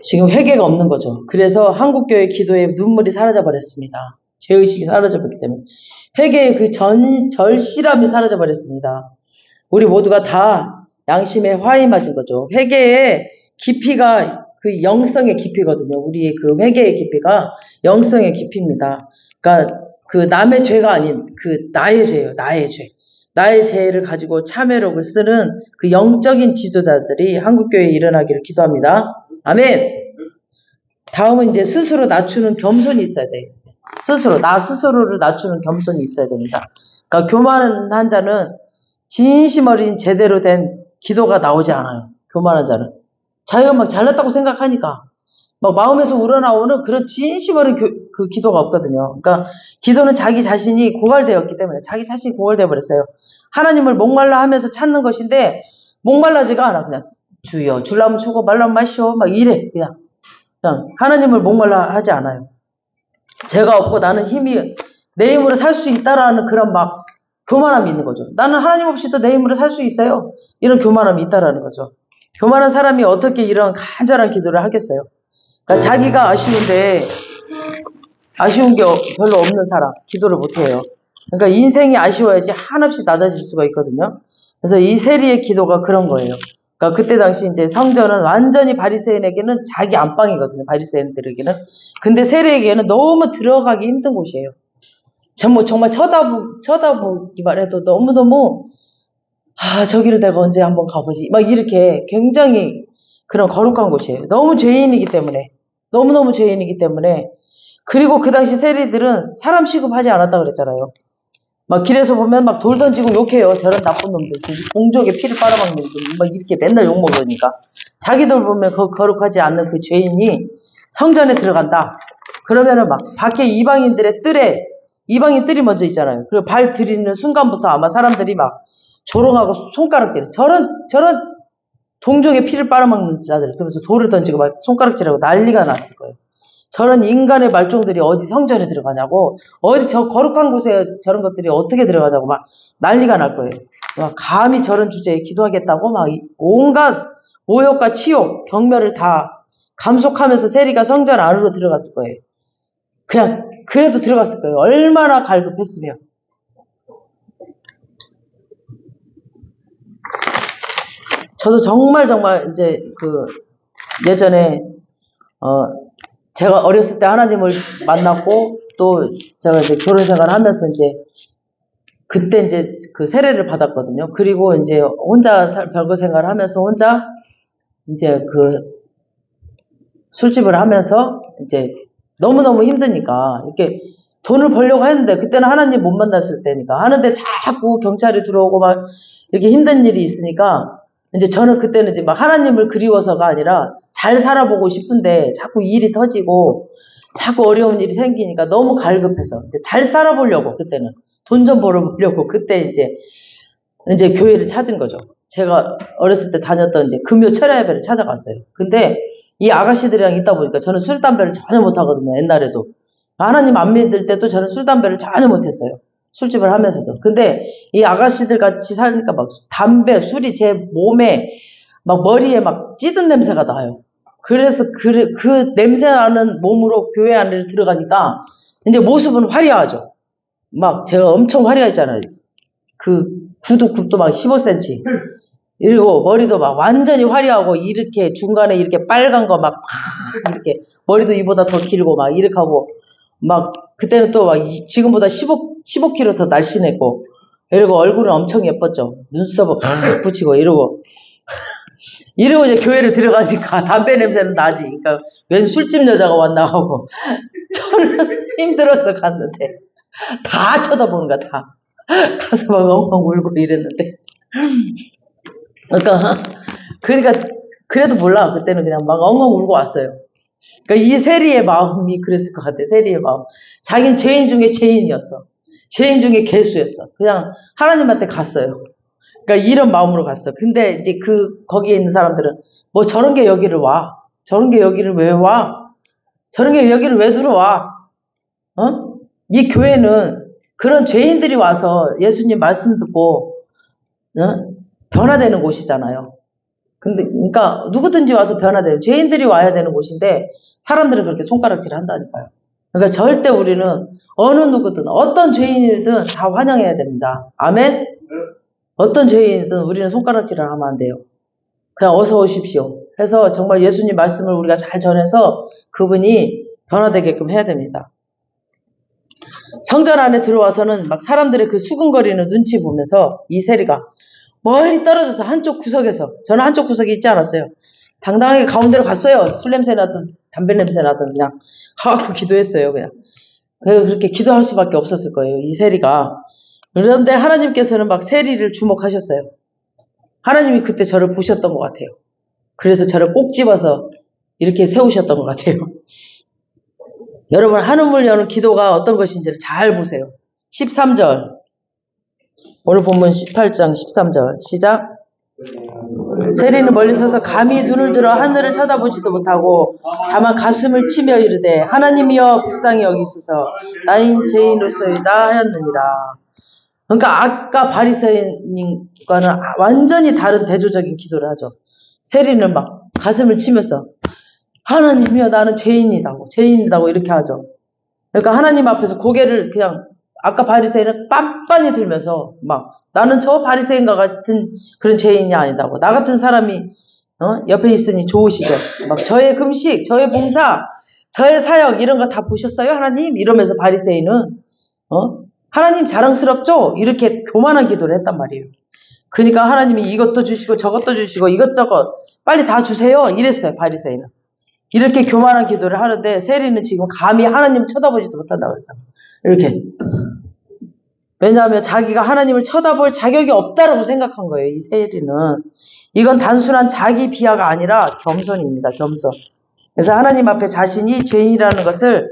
지금 회개가 없는 거죠. 그래서 한국교회 기도에 눈물이 사라져버렸습니다. 죄의식이 사라져버렸기 때문에. 회개의 그 절실함이 사라져버렸습니다. 우리 모두가 다 양심에 화이 맞은 거죠. 회개의 깊이가 그 영성의 깊이거든요. 우리의 그 회개의 깊이가 영성의 깊이입니다. 그러니까 그 남의 죄가 아닌 그 나의 죄예요. 나의 죄. 나의 죄를 가지고 참회록을 쓰는 그 영적인 지도자들이 한국교회에 일어나기를 기도합니다. 아멘. 다음은 이제 스스로 낮추는 겸손이 있어야 돼요. 나 스스로를 낮추는 겸손이 있어야 됩니다. 그러니까 교만한 자는 진심 어린 제대로 된 기도가 나오지 않아요. 교만한 자는. 자기가 막 잘났다고 생각하니까 막 마음에서 우러나오는 그런 진심 어린 그 기도가 없거든요. 그러니까 기도는 자기 자신이 고갈되었기 때문에 자기 자신이 고갈되어 버렸어요. 하나님을 목말라 하면서 찾는 것인데 목말라지가 않아. 그냥 주여 줄라면 주고 말라면 마시오 막 이래. 그냥 하나님을 목말라 하지 않아요. 죄가 없고 나는 힘이 내 힘으로 살 수 있다라는 그런 막 교만함이 있는 거죠. 나는 하나님 없이도 내 힘으로 살 수 있어요. 이런 교만함이 있다라는 거죠. 교만한 사람이 어떻게 이런 간절한 기도를 하겠어요. 그러니까 자기가 아쉬운 게 별로 없는 사람 기도를 못해요. 그러니까 인생이 아쉬워야지 한없이 낮아질 수가 있거든요. 그래서 이 세리의 기도가 그런 거예요. 그러니까 그때 당시 이제 성전은 완전히 바리새인에게는 자기 안방이거든요. 바리새인들에게는. 근데 세리에게는 너무 들어가기 힘든 곳이에요. 정말 쳐다보기만 해도 너무너무 저기를 내가 언제 한번 가보지 막 이렇게 굉장히 그런 거룩한 곳이에요. 너무 죄인이기 때문에 너무너무 죄인이기 때문에. 그리고 그 당시 세리들은 사람 취급하지 않았다 그랬잖아요. 막 길에서 보면 막 돌 던지고 욕해요. 저런 나쁜 놈들. 공족의 피를 빨아먹는 놈들. 막 이렇게 맨날 욕먹으니까. 자기들 보면 그 거룩하지 않는 그 죄인이 성전에 들어간다. 그러면은 막 밖에 이방인 뜰이 먼저 있잖아요. 그리고 발 들이는 순간부터 아마 사람들이 막 조롱하고 손가락질. 저런 동족의 피를 빨아먹는 자들. 그러면서 돌을 던지고 막 손가락질하고 난리가 났을 거예요. 저런 인간의 말종들이 어디 성전에 들어가냐고, 어디 저 거룩한 곳에 저런 것들이 어떻게 들어가냐고 막 난리가 날 거예요. 막 감히 저런 주제에 기도하겠다고 막 온갖 모욕과 치욕, 경멸을 다 감속하면서 세리가 성전 안으로 들어갔을 거예요. 그냥 그래도 들어갔을 거예요. 얼마나 갈급했으면. 저도 정말 이제 예전에 제가 어렸을 때 하나님을 만났고 또 제가 이제 결혼 생활을 하면서 이제 그때 이제 세례를 받았거든요. 그리고 이제 혼자 별거 생활을 하면서 혼자 이제 술집을 하면서 이제 너무너무 힘드니까 이렇게 돈을 벌려고 했는데 그때는 하나님 못 만났을 때니까 하는데 자꾸 경찰이 들어오고 막 이렇게 힘든 일이 있으니까 이제 저는 그때는 이제 막 하나님을 그리워서가 아니라 잘 살아보고 싶은데 자꾸 일이 터지고 자꾸 어려운 일이 생기니까 너무 갈급해서 이제 잘 살아보려고 그때는 돈 좀 벌어보려고 그때 이제 교회를 찾은 거죠. 제가 어렸을 때 다녔던 이제 금요 철야 예배를 찾아갔어요. 근데 이 아가씨들이랑 있다 보니까 저는 술, 담배를 전혀 못 하거든요. 옛날에도. 하나님 안 믿을 때도 저는 술, 담배를 전혀 못 했어요. 술집을 하면서도. 근데 이 아가씨들 같이 사니까 막 담배, 술이 제 몸에 막 머리에 막 찌든 냄새가 나요. 그래서 그 냄새 나는 몸으로 교회 안에 들어가니까 이제 모습은 화려하죠. 막 제가 엄청 화려했잖아요. 구두굽도 막 15cm. 그리고 머리도 막 완전히 화려하고 이렇게 중간에 이렇게 빨간 거 막 이렇게 머리도 이보다 더 길고 막 이렇게 하고 막 그때는 또 막 지금보다 15kg 더 날씬했고 이러고 얼굴은 엄청 예뻤죠. 눈썹을 칵 붙이고 이러고 이제 교회를 들어가니까 담배 냄새는 나지. 그러니까 웬 술집 여자가 왔나 하고 저는 힘들어서 갔는데 다 쳐다보는 거야 다. 가서 막 엉엉 울고 이랬는데 그러니까 그래도 몰라. 그때는 그냥 막 엉엉 울고 왔어요. 그러니까 이 세리의 마음이 그랬을 것 같아. 세리의 마음. 자기는 죄인 중에 죄인이었어. 죄인 중에 개수였어. 그냥 하나님한테 갔어요. 그러니까 이런 마음으로 갔어. 근데 이제 거기에 있는 사람들은 뭐 저런 게 여기를 와. 저런 게 여기를 왜 와? 저런 게 여기를 왜 들어와? 이 교회는 그런 죄인들이 와서 예수님 말씀 듣고 변화되는 곳이잖아요. 그러니까 누구든지 와서 변화돼요. 죄인들이 와야 되는 곳인데 사람들은 그렇게 손가락질을 한다니까요. 그러니까 절대 우리는 어느 누구든 어떤 죄인이든 다 환영해야 됩니다. 아멘? 어떤 죄인이든 우리는 손가락질을 하면 안 돼요. 그냥 어서 오십시오. 해서 정말 예수님 말씀을 우리가 잘 전해서 그분이 변화되게끔 해야 됩니다. 성전 안에 들어와서는 막 사람들의 그 수근거리는 눈치 보면서 이 세리가 멀리 떨어져서 한쪽 구석에서 저는 한쪽 구석에 있지 않았어요. 당당하게 가운데로 갔어요. 술 냄새 나든 담배 냄새 나든 그냥 가고 기도했어요. 그냥 그렇게 기도할 수밖에 없었을 거예요. 이 세리가. 그런데 하나님께서는 막 세리를 주목하셨어요. 하나님이 그때 저를 보셨던 것 같아요. 그래서 저를 꼭 집어서 이렇게 세우셨던 것 같아요. 여러분 한우물 여는 기도가 어떤 것인지를 잘 보세요. 13절 오늘 본문 18장 13절 시작. 세리는 멀리 서서 감히 눈을 들어 하늘을 쳐다보지도 못하고 다만 가슴을 치며 이르되 하나님이여 불쌍히 여기소서 나인 죄인으로서이다 하였느니라. 그러니까 아까 바리새인과는 완전히 다른 대조적인 기도를 하죠. 세리는 막 가슴을 치면서 하나님이여 나는 죄인이다고 이렇게 하죠. 그러니까 하나님 앞에서 고개를 그냥 아까 바리새인은 빤빤히 들면서 막 나는 저 바리새인과 같은 그런 죄인이 아니다고. 나 같은 사람이 옆에 있으니 좋으시죠. 막 저의 금식, 저의 봉사, 저의 사역 이런 거 다 보셨어요 하나님? 이러면서 바리새인은 하나님 자랑스럽죠? 이렇게 교만한 기도를 했단 말이에요. 그러니까 하나님이 이것도 주시고 저것도 주시고 이것저것 빨리 다 주세요 이랬어요. 바리새인은. 이렇게 교만한 기도를 하는데 세리는 지금 감히 하나님 쳐다보지도 못한다고 했어. 이렇게. 왜냐하면 자기가 하나님을 쳐다볼 자격이 없다라고 생각한 거예요. 이 세리는. 이건 단순한 자기 비하가 아니라 겸손입니다. 겸손. 그래서 하나님 앞에 자신이 죄인이라는 것을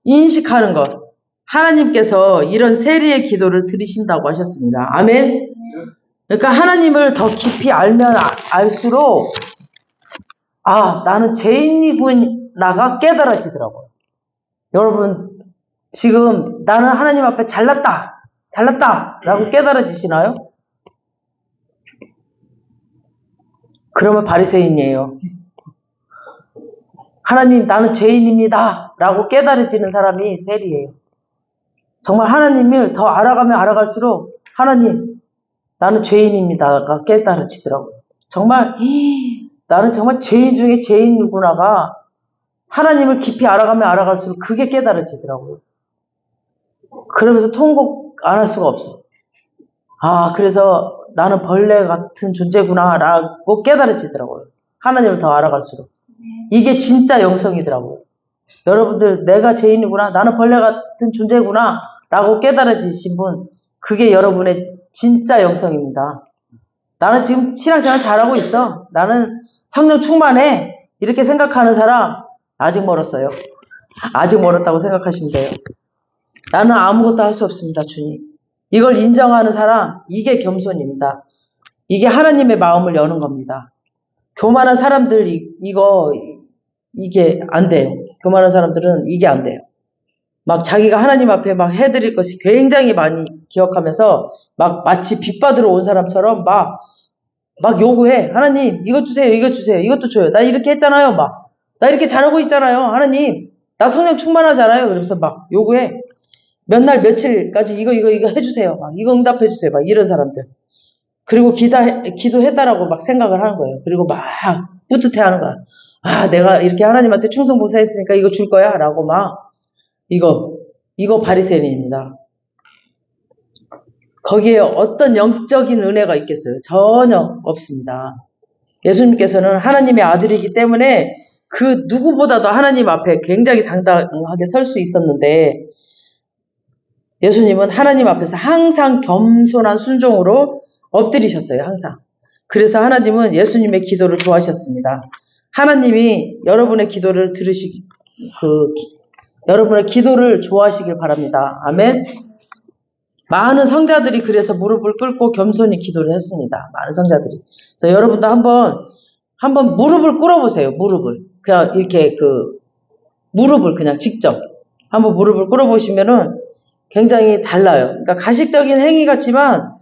인식하는 것. 하나님께서 이런 세리의 기도를 들으신다고 하셨습니다. 아멘. 그러니까 하나님을 더 깊이 알면 알수록 나는 죄인이구나가 깨달아지더라고요. 여러분 지금 나는 하나님 앞에 잘났다 라고 깨달아지시나요? 그러면 바리새인이에요. 하나님 나는 죄인입니다 라고 깨달아지는 사람이 세리예요. 정말 하나님을 더 알아가면 알아갈수록 하나님 나는 죄인입니다가 깨달아지더라고요. 정말 나는 정말 죄인 중에 죄인이구나가 하나님을 깊이 알아가면 알아갈수록 그게 깨달아지더라고요. 그러면서 통곡 안 할 수가 없어. 그래서 나는 벌레 같은 존재구나라고 깨달아지더라고요. 하나님을 더 알아갈수록. 이게 진짜 영성이더라고요. 여러분들, 내가 죄인이구나, 나는 벌레 같은 존재구나 라고 깨달아지신 분, 그게 여러분의 진짜 영성입니다. 나는 지금 신앙생활 잘하고 있어, 나는 성령 충만해, 이렇게 생각하는 사람 아직 멀었어요. 아직 멀었다고 생각하시면 돼요. 나는 아무것도 할 수 없습니다, 주님. 이걸 인정하는 사람, 이게 겸손입니다. 이게 하나님의 마음을 여는 겁니다. 교만한 사람들, 이게 안 돼요. 교만한 사람들은 이게 안 돼요. 막 자기가 하나님 앞에 막 해드릴 것이 굉장히 많이 기억하면서 막 마치 빚받으러 온 사람처럼 막 요구해. 하나님, 이것 주세요, 이것 주세요, 이것도 줘요. 나 이렇게 했잖아요, 나 이렇게 잘하고 있잖아요. 하나님, 나 성령 충만하잖아요. 그러면서 막 요구해. 몇 날 며칠까지 이거 해주세요. 이거 응답해주세요. 이런 사람들. 그리고 기도해달라고 막 생각을 하는 거예요. 그리고 막 뿌듯해 하는 거야. 내가 이렇게 하나님한테 충성봉사했으니까 이거 줄 거야. 라고 이거 바리새인입니다. 거기에 어떤 영적인 은혜가 있겠어요? 전혀 없습니다. 예수님께서는 하나님의 아들이기 때문에 그 누구보다도 하나님 앞에 굉장히 당당하게 설 수 있었는데, 예수님은 하나님 앞에서 항상 겸손한 순종으로 엎드리셨어요. 항상. 그래서 하나님은 예수님의 기도를 좋아하셨습니다. 하나님이 여러분의 기도를 여러분의 기도를 좋아하시길 바랍니다. 아멘. 많은 성자들이 그래서 무릎을 꿇고 겸손히 기도를 했습니다. 많은 성자들이. 그래서 여러분도 한번 무릎을 꿇어보세요. 무릎을. 그냥 이렇게 무릎을 그냥 직접 한번 무릎을 꿇어보시면은 굉장히 달라요. 그러니까 가식적인 행위 같지만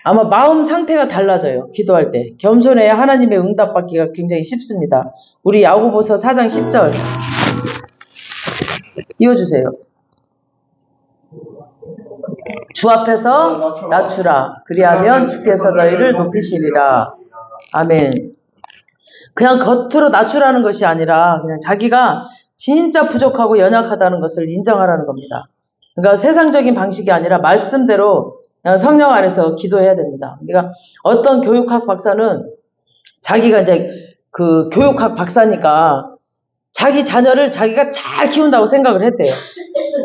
아마 마음 상태가 달라져요. 기도할 때. 겸손해야 하나님의 응답받기가 굉장히 쉽습니다. 우리 야고보서 4장 10절 띄워주세요. 주 앞에서 낮추라. 그리하면 주께서 너희를 높이시리라. 아멘. 그냥 겉으로 낮추라는 것이 아니라 그냥 자기가 진짜 부족하고 연약하다는 것을 인정하라는 겁니다. 그러니까 세상적인 방식이 아니라 말씀대로 그냥 성령 안에서 기도해야 됩니다. 그러니까 어떤 교육학 박사는 자기가 이제 교육학 박사니까 자기 자녀를 자기가 잘 키운다고 생각을 했대요.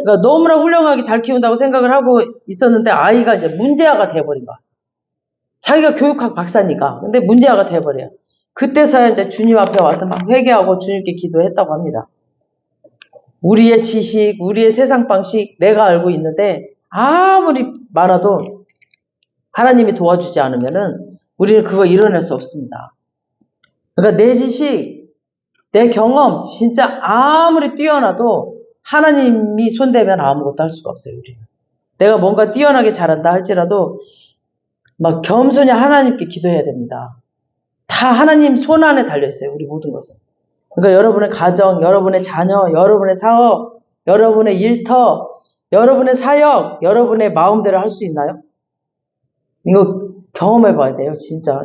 그러니까 너무나 훌륭하게 잘 키운다고 생각을 하고 있었는데 아이가 이제 문제아가 돼버린 거야. 자기가 교육학 박사니까. 근데 문제아가 돼버려요. 그때서야 이제 주님 앞에 와서 막 회개하고 주님께 기도했다고 합니다. 우리의 지식, 우리의 세상 방식 내가 알고 있는데 아무리 많아도 하나님이 도와주지 않으면은 우리는 그거 이뤄낼 수 없습니다. 그러니까 내 지식, 내 경험 진짜 아무리 뛰어나도 하나님이 손대면 아무것도 할 수가 없어요. 우리는. 내가 뭔가 뛰어나게 잘한다 할지라도 막 겸손히 하나님께 기도해야 됩니다. 다 하나님 손 안에 달려있어요. 우리 모든 것은. 그러니까 여러분의 가정, 여러분의 자녀, 여러분의 사업, 여러분의 일터, 여러분의 사역, 여러분의 마음대로 할 수 있나요? 이거 경험해봐야 돼요. 진짜.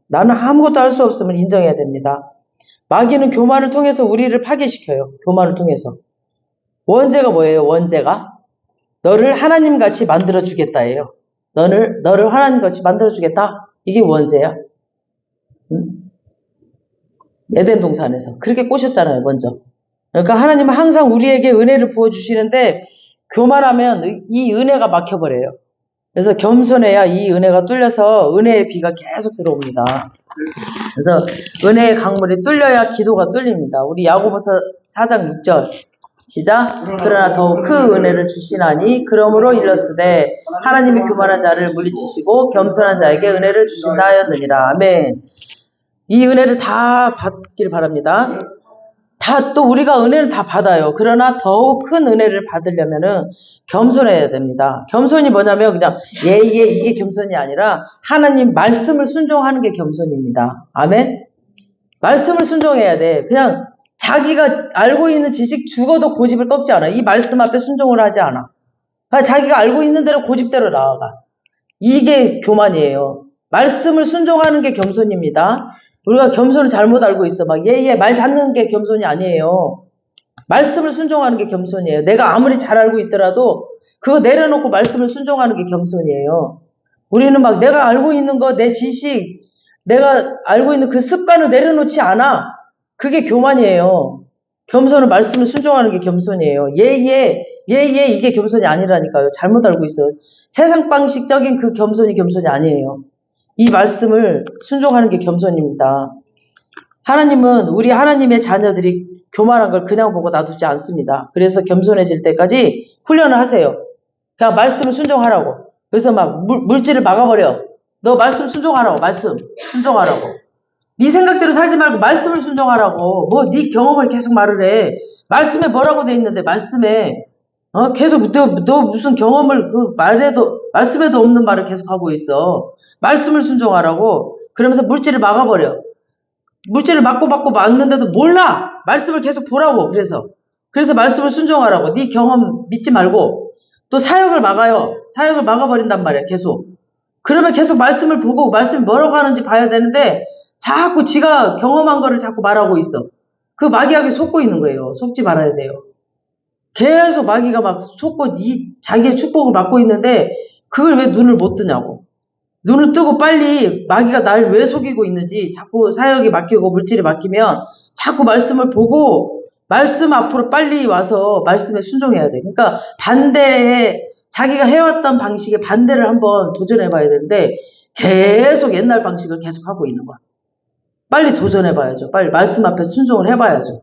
나는 아무것도 할 수 없으면 인정해야 됩니다. 마귀는 교만을 통해서 우리를 파괴시켜요. 교만을 통해서. 원죄가 뭐예요? 원죄가? 너를 하나님같이 만들어주겠다예요. 너를 하나님같이 만들어주겠다? 이게 원죄야. 에덴 동산에서 그렇게 꼬셨잖아요. 먼저. 그러니까 하나님은 항상 우리에게 은혜를 부어주시는데 교만하면 이 은혜가 막혀버려요. 그래서 겸손해야 이 은혜가 뚫려서 은혜의 비가 계속 들어옵니다. 그래서 은혜의 강물이 뚫려야 기도가 뚫립니다. 우리 야고보서 4장 6절 시작. 그러나 더욱 그 은혜를 주시나니 그러므로 일렀으되 하나님이 교만한 자를 물리치시고 겸손한 자에게 은혜를 주신다 하였느니라. 아멘. 이 은혜를 다 받길 바랍니다. 다 또 우리가 은혜를 다 받아요. 그러나 더욱 큰 은혜를 받으려면은 겸손해야 됩니다. 겸손이 뭐냐면 그냥 이게 겸손이 아니라 하나님 말씀을 순종하는 게 겸손입니다. 아멘. 말씀을 순종해야 돼. 그냥 자기가 알고 있는 지식 죽어도 고집을 꺾지 않아. 이 말씀 앞에 순종을 하지 않아. 자기가 알고 있는 대로 고집대로 나아가. 이게 교만이에요. 말씀을 순종하는 게 겸손입니다. 우리가 겸손을 잘못 알고 있어. 막 예, 말 잡는 게 겸손이 아니에요. 말씀을 순종하는 게 겸손이에요. 내가 아무리 잘 알고 있더라도 그거 내려놓고 말씀을 순종하는 게 겸손이에요. 우리는 막 내가 알고 있는 거, 내 지식, 내가 알고 있는 그 습관을 내려놓지 않아. 그게 교만이에요. 겸손은 말씀을 순종하는 게 겸손이에요. 예, 이게 겸손이 아니라니까요. 잘못 알고 있어요. 세상 방식적인 그 겸손이 아니에요. 이 말씀을 순종하는 게 겸손입니다. 하나님은 우리 하나님의 자녀들이 교만한 걸 그냥 보고 놔두지 않습니다. 그래서 겸손해질 때까지 훈련을 하세요. 그냥 말씀을 순종하라고. 그래서 막 물질을 막아버려. 너 말씀 순종하라고. 말씀 순종하라고. 네 생각대로 살지 말고 말씀을 순종하라고. 뭐 네 경험을 계속 말을 해. 말씀에 뭐라고 돼 있는데 말씀에 계속 너 무슨 경험을 그 말씀에도 없는 말을 계속 하고 있어. 말씀을 순종하라고. 그러면서 물질을 막아버려. 물질을 막고 막는데도 몰라. 말씀을 계속 보라고. 그래서 말씀을 순종하라고. 네 경험 믿지 말고. 또 사역을 막아요. 사역을 막아버린단 말이야. 계속. 그러면 계속 말씀을 보고 말씀이 뭐라고 하는지 봐야 되는데 자꾸 지가 경험한 거를 자꾸 말하고 있어. 그 마귀에게 속고 있는 거예요. 속지 말아야 돼요. 계속 마귀가 막 속고 자기의 축복을 막고 있는데 그걸 왜 눈을 못 뜨냐고. 눈을 뜨고 빨리 마귀가 날 왜 속이고 있는지 자꾸 사역이 막히고 물질이 막히면 자꾸 말씀을 보고 말씀 앞으로 빨리 와서 말씀에 순종해야 돼. 그러니까 반대에 자기가 해왔던 방식에 반대를 한번 도전해봐야 되는데 계속 옛날 방식을 계속 하고 있는 거야. 빨리 도전해봐야죠. 빨리 말씀 앞에 순종을 해봐야죠.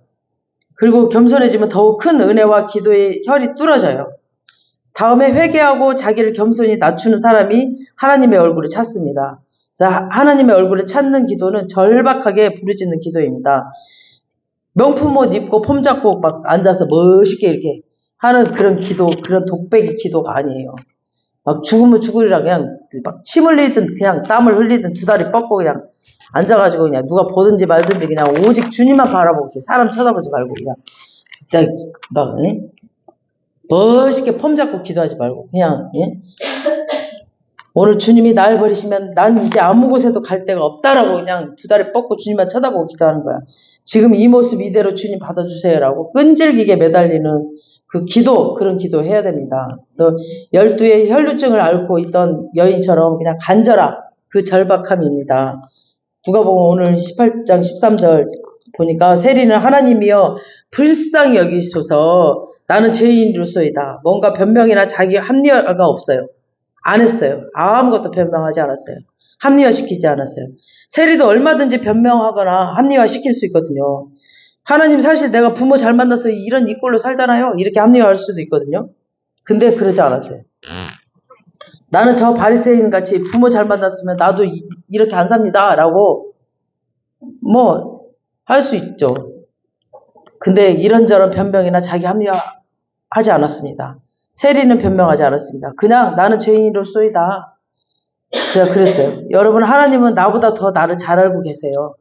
그리고 겸손해지면 더욱 큰 은혜와 기도의 혈이 뚫어져요. 다음에 회개하고 자기를 겸손히 낮추는 사람이 하나님의 얼굴을 찾습니다. 자, 하나님의 얼굴을 찾는 기도는 절박하게 부르짖는 기도입니다. 명품 옷 입고 폼 잡고 막 앉아서 멋있게 이렇게 하는 그런 기도, 그런 독배기 기도가 아니에요. 막 죽으면 죽으리라 그냥 막 침 흘리든 그냥 땀을 흘리든 두 다리 뻗고 그냥 앉아가지고 그냥 누가 보든지 말든지 그냥 오직 주님만 바라보고 사람 쳐다보지 말고 그냥 진짜 막 멋있게 폼 잡고 기도하지 말고 그냥 오늘 주님이 날 버리시면 난 이제 아무 곳에도 갈 데가 없다라고 그냥 두 다리 뻗고 주님만 쳐다보고 기도하는 거야. 지금 이 모습 이대로 주님 받아주세요라고 끈질기게 매달리는 그 기도, 그런 기도 해야 됩니다. 그래서 12의 혈루증을 앓고 있던 여인처럼 그냥 간절함, 그 절박함입니다. 누가복음 오늘 18장 13절 보니까 세리는 하나님이여 불쌍히 여기소서 나는 죄인으로소이다. 뭔가 변명이나 자기 합리화가 없어요. 안 했어요. 아무것도 변명하지 않았어요. 합리화시키지 않았어요. 세리도 얼마든지 변명하거나 합리화시킬 수 있거든요. 하나님 사실 내가 부모 잘 만나서 이런 이 꼴로 살잖아요. 이렇게 합리화할 수도 있거든요. 근데 그러지 않았어요. 나는 저 바리새인 같이 부모 잘 만났으면 나도 이렇게 안 삽니다. 라고 뭐 할 수 있죠. 근데 이런저런 변명이나 자기 합리화하지 않았습니다. 세리는 변명하지 않았습니다. 그냥 나는 죄인으로소이다. 그냥 그랬어요. 여러분 하나님은 나보다 더 나를 잘 알고 계세요.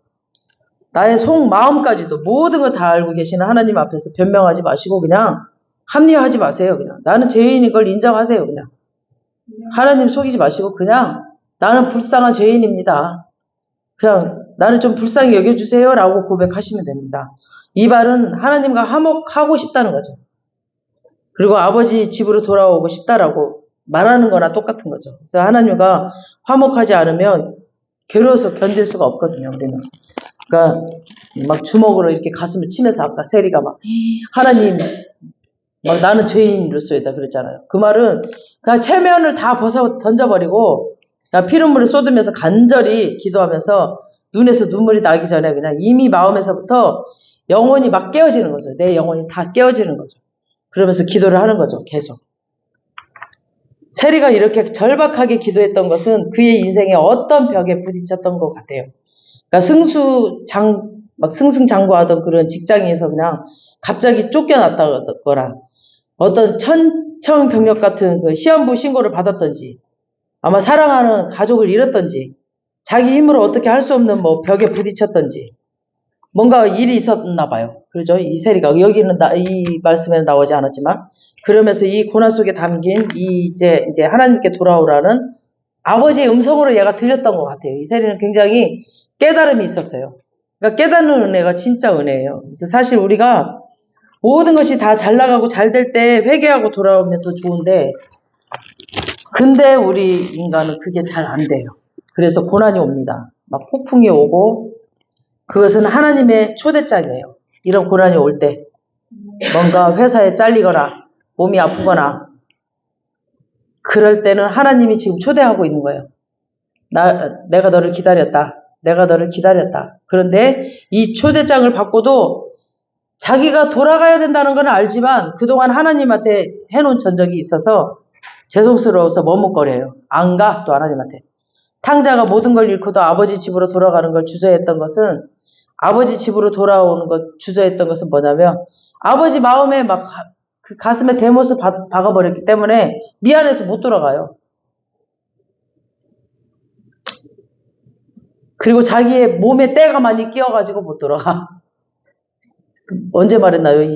나의 속마음까지도 모든 거 다 알고 계시는 하나님 앞에서 변명하지 마시고 그냥 합리화하지 마세요. 그냥 나는 죄인인 걸 인정하세요. 그냥 하나님 속이지 마시고 그냥 나는 불쌍한 죄인입니다. 그냥 나를 좀 불쌍히 여겨주세요 라고 고백하시면 됩니다. 이 말은 하나님과 화목하고 싶다는 거죠. 그리고 아버지 집으로 돌아오고 싶다라고 말하는 거나 똑같은 거죠. 그래서 하나님과 화목하지 않으면 괴로워서 견딜 수가 없거든요. 우리는. 그러니까 막 주먹으로 이렇게 가슴을 치면서 아까 세리가 막 하나님 막 나는 죄인으로서이다 그랬잖아요. 그 말은 그냥 체면을 다 벗어 던져버리고 그냥 피눈물을 쏟으면서 간절히 기도하면서 눈에서 눈물이 나기 전에 그냥 이미 마음에서부터 영혼이 막 깨어지는 거죠. 내 영혼이 다 깨어지는 거죠. 그러면서 기도를 하는 거죠. 계속. 세리가 이렇게 절박하게 기도했던 것은 그의 인생에 어떤 벽에 부딪혔던 것 같아요. 그러니까 승승장구하던 그런 직장에서 그냥 갑자기 쫓겨났다거나 어떤 천청병력 같은 그 시한부 신고를 받았던지 아마 사랑하는 가족을 잃었던지 자기 힘으로 어떻게 할 수 없는 뭐 벽에 부딪혔던지 뭔가 일이 있었나 봐요. 그렇죠? 이 세리가 여기는 이 말씀에는 나오지 않았지만 그러면서 이 고난 속에 담긴 이제 하나님께 돌아오라는 아버지의 음성으로 얘가 들렸던 것 같아요. 이 세리는 굉장히 깨달음이 있었어요. 그러니까 깨닫는 은혜가 진짜 은혜예요. 그래서 사실 우리가 모든 것이 다 잘 나가고 잘 될 때 회개하고 돌아오면 더 좋은데, 근데 우리 인간은 그게 잘 안 돼요. 그래서 고난이 옵니다. 막 폭풍이 오고, 그것은 하나님의 초대장이에요. 이런 고난이 올 때, 뭔가 회사에 잘리거나 몸이 아프거나 그럴 때는 하나님이 지금 초대하고 있는 거예요. 내가 너를 기다렸다. 내가 너를 기다렸다. 그런데 이 초대장을 받고도 자기가 돌아가야 된다는 건 알지만 그동안 하나님한테 해놓은 전적이 있어서 죄송스러워서 머뭇거려요. 안 가, 또 하나님한테. 탕자가 모든 걸 잃고도 아버지 집으로 돌아가는 걸 주저했던 것은, 아버지 집으로 돌아오는 것 주저했던 것은 뭐냐면, 아버지 마음에 막 그 가슴에 대못을 박아버렸기 때문에 미안해서 못 돌아가요. 그리고 자기의 몸에 때가 많이 끼어가지고 못 돌아가. 언제 말했나요?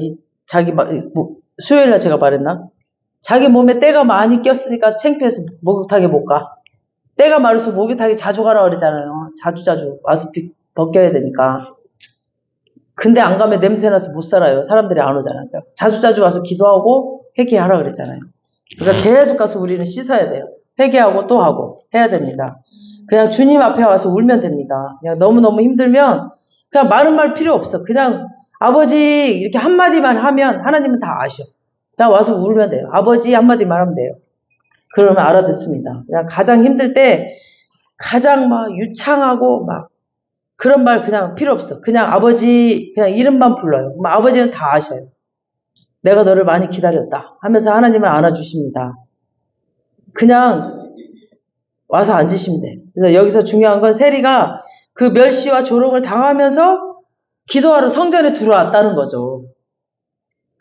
수요일날 제가 말했나? 자기 몸에 때가 많이 꼈으니까 창피해서 목욕탕에 못 가. 때가 많아서 목욕탕에 자주 가라 그러잖아요. 자주 와서 벗겨야 되니까. 근데 안 가면 냄새나서 못 살아요. 사람들이 안 오잖아요. 그러니까 자주 와서 기도하고 회개하라 그랬잖아요. 그러니까 계속 가서 우리는 씻어야 돼요. 회개하고 또 하고 해야 됩니다. 그냥 주님 앞에 와서 울면 됩니다. 그냥 너무너무 힘들면 그냥 많은 말 필요 없어. 그냥 아버지 이렇게 한마디만 하면 하나님은 다 아셔. 그냥 와서 울면 돼요. 아버지 한마디만 하면 돼요. 그러면 알아듣습니다. 그냥 가장 힘들 때 가장 막 유창하고 막 그런 말 그냥 필요 없어. 그냥 아버지 그냥 이름만 불러요. 그럼 아버지는 다 아셔요. 내가 너를 많이 기다렸다 하면서 하나님을 안아주십니다. 그냥 와서 앉으시면 돼. 그래서 여기서 중요한 건 세리가 그 멸시와 조롱을 당하면서 기도하러 성전에 들어왔다는 거죠.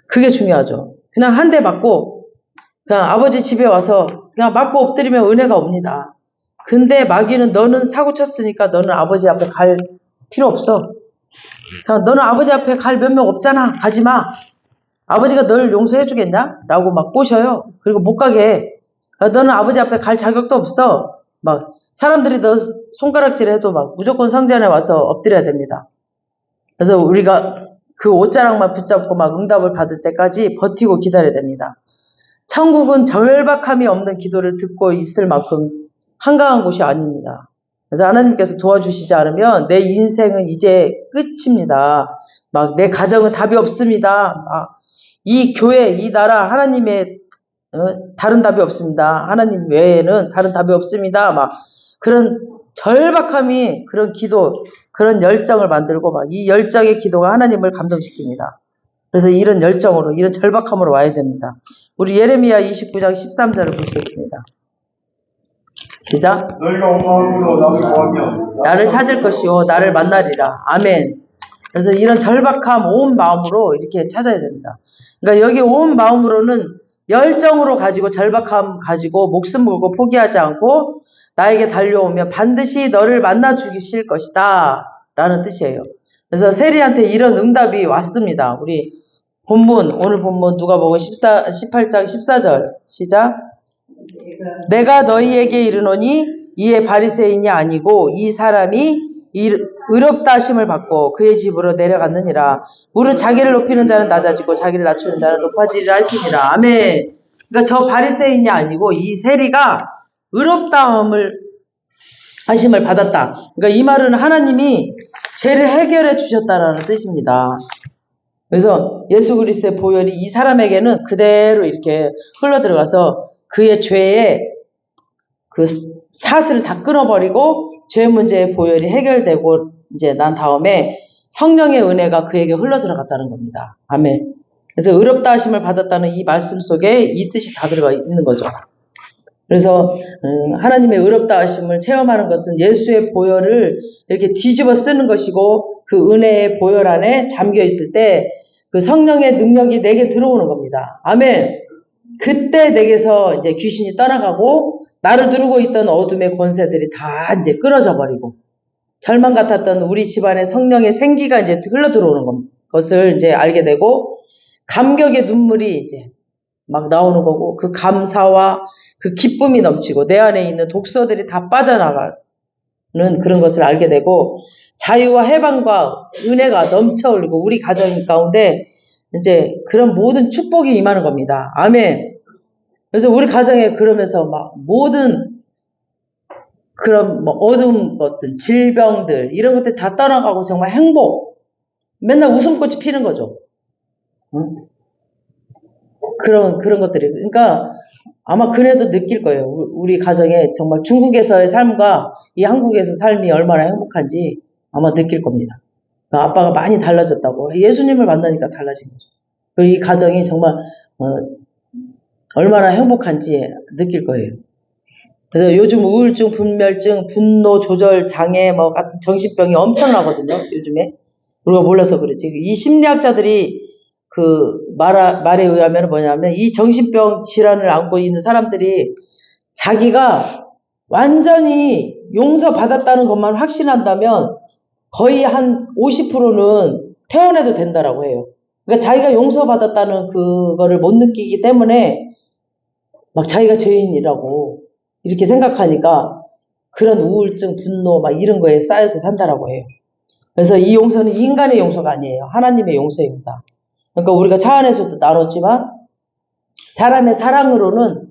그게 중요하죠. 그냥 한 대 맞고 그냥 아버지 집에 와서 그냥 맞고 엎드리면 은혜가 옵니다. 근데 마귀는 너는 사고 쳤으니까 너는 아버지 앞에 갈 필요 없어. 그냥 너는 아버지 앞에 갈 면목 없잖아. 가지 마. 아버지가 널 용서해 주겠냐? 라고 막 꼬셔요. 그리고 못 가게 해. 너는 아버지 앞에 갈 자격도 없어. 막 사람들이 너 손가락질 해도 막 무조건 성전에 와서 엎드려야 됩니다. 그래서 우리가 그 옷자락만 붙잡고 막 응답을 받을 때까지 버티고 기다려야 됩니다. 천국은 절박함이 없는 기도를 듣고 있을 만큼 한가한 곳이 아닙니다. 그래서 하나님께서 도와주시지 않으면 내 인생은 이제 끝입니다. 막 내 가정은 답이 없습니다. 이 교회, 이 나라, 하나님의 다른 답이 없습니다. 하나님 외에는 다른 답이 없습니다. 막 그런 절박함이 그런 기도, 그런 열정을 만들고 막 이 열정의 기도가 하나님을 감동시킵니다. 그래서 이런 열정으로, 이런 절박함으로 와야 됩니다. 우리 예레미야 29장 13절을 보시겠습니다. 시작. 너희가 온 마음으로 나를 구하면 나를 찾을 것이요 나를 만나리라. 아멘. 그래서 이런 절박함 온 마음으로 이렇게 찾아야 됩니다. 그러니까 여기 온 마음으로는 열정으로 가지고 절박함 가지고 목숨 걸고 포기하지 않고 나에게 달려오면 반드시 너를 만나 주실 것이다 라는 뜻이에요. 그래서 세리한테 이런 응답이 왔습니다. 우리 본문, 오늘 본문 누가복음 18장 14절 시작. 내가 너희에게 이르노니 이에 바리새인이 아니고 이 사람이 의롭다 하심을 받고 그의 집으로 내려갔느니라. 무릇 자기를 높이는 자는 낮아지고 자기를 낮추는 자는 높아지리라 하시니라. 아멘. 그러니까 저 바리새인이 아니고 이 세리가 의롭다 하심을 받았다. 그러니까 이 말은 하나님이 죄를 해결해 주셨다라는 뜻입니다. 그래서 예수 그리스도의 보혈이 이 사람에게는 그대로 이렇게 흘러 들어가서 그의 죄의 그 사슬을 다 끊어버리고 죄 문제의 보혈이 해결되고 이제 난 다음에 성령의 은혜가 그에게 흘러 들어갔다는 겁니다. 아멘. 그래서 의롭다 하심을 받았다는 이 말씀 속에 이 뜻이 다 들어가 있는 거죠. 그래서 하나님의 의롭다 하심을 체험하는 것은 예수의 보혈을 이렇게 뒤집어 쓰는 것이고 그 은혜의 보혈 안에 잠겨 있을 때 그 성령의 능력이 내게 들어오는 겁니다. 아멘. 그때 내게서 이제 귀신이 떠나가고 나를 누르고 있던 어둠의 권세들이 다 이제 끊어져 버리고 절망 같았던 우리 집안의 성령의 생기가 이제 흘러 들어오는 것을 이제 알게 되고 감격의 눈물이 이제 막 나오는 거고 그 감사와 그 기쁨이 넘치고 내 안에 있는 독소들이 다 빠져나가는 그런 것을 알게 되고 자유와 해방과 은혜가 넘쳐 흘리고 우리 가정 가운데 이제 그런 모든 축복이 임하는 겁니다. 아멘. 그래서 우리 가정에 그러면서 막 모든 그런 뭐 어두운 것들, 질병들 이런 것들 다 떠나가고 정말 행복, 맨날 웃음꽃이 피는 거죠. 응? 그런 것들이 그러니까 아마 그래도 느낄 거예요. 우리 가정에 정말 중국에서의 삶과 이 한국에서 삶이 얼마나 행복한지 아마 느낄 겁니다. 아빠가 많이 달라졌다고 예수님을 만나니까 달라진 거죠. 그리고 이 가정이 정말 얼마나 행복한지 느낄 거예요. 그래서 요즘 우울증, 분멸증, 분노 조절 장애 뭐 같은 정신병이 엄청나거든요. 요즘에 우리가 몰라서 그렇지. 이 심리학자들이 그 말에 의하면 뭐냐면 이 정신병 질환을 안고 있는 사람들이 자기가 완전히 용서받았다는 것만 확신한다면 거의 한 50%는 퇴원해도 된다라고 해요. 그러니까 자기가 용서받았다는 그거를 못 느끼기 때문에 막 자기가 죄인이라고 이렇게 생각하니까 그런 우울증, 분노 막 이런 거에 쌓여서 산다라고 해요. 그래서 이 용서는 인간의 용서가 아니에요. 하나님의 용서입니다. 그러니까 우리가 차 안에서도 나눴지만 사람의 사랑으로는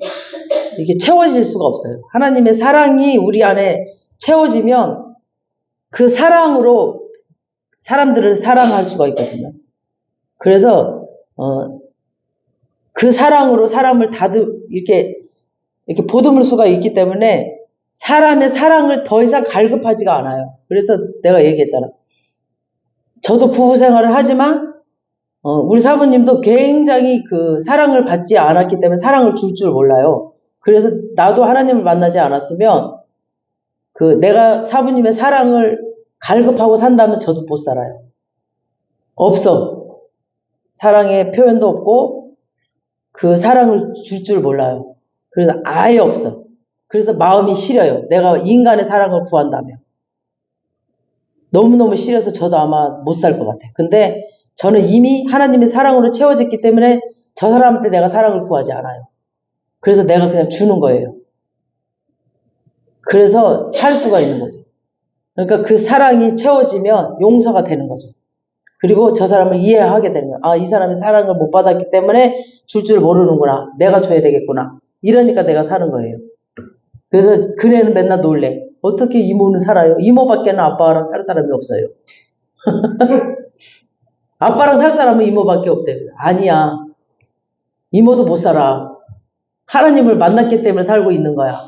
이게 채워질 수가 없어요. 하나님의 사랑이 우리 안에 채워지면 그 사랑으로 사람들을 사랑할 수가 있거든요. 그래서 그 사랑으로 사람을 이렇게 보듬을 수가 있기 때문에 사람의 사랑을 더 이상 갈급하지가 않아요. 그래서 내가 얘기했잖아. 저도 부부 생활을 하지만 우리 사모님도 굉장히 그 사랑을 받지 않았기 때문에 사랑을 줄 줄 몰라요. 그래서 나도 하나님을 만나지 않았으면 내가 사모님의 사랑을 갈급하고 산다면 저도 못 살아요. 없어. 사랑의 표현도 없고 그 사랑을 줄 줄 몰라요. 그래서 아예 없어. 그래서 마음이 시려요. 내가 인간의 사랑을 구한다면. 너무너무 시려서 저도 아마 못 살 것 같아. 근데 저는 이미 하나님의 사랑으로 채워졌기 때문에 저 사람한테 내가 사랑을 구하지 않아요. 그래서 내가 그냥 주는 거예요. 그래서 살 수가 있는 거죠. 그러니까 그 사랑이 채워지면 용서가 되는 거죠. 그리고 저 사람을 이해하게 되는 거예요. 아, 이 사람이 사랑을 못 받았기 때문에 줄 줄 모르는구나. 내가 줘야 되겠구나. 이러니까 내가 사는 거예요. 그래서 그네는 맨날 놀래. 어떻게 이모는 살아요? 이모밖에는 아빠랑 살 사람이 없어요. 아빠랑 살 사람은 이모밖에 없대. 아니야. 이모도 못 살아. 하나님을 만났기 때문에 살고 있는 거야.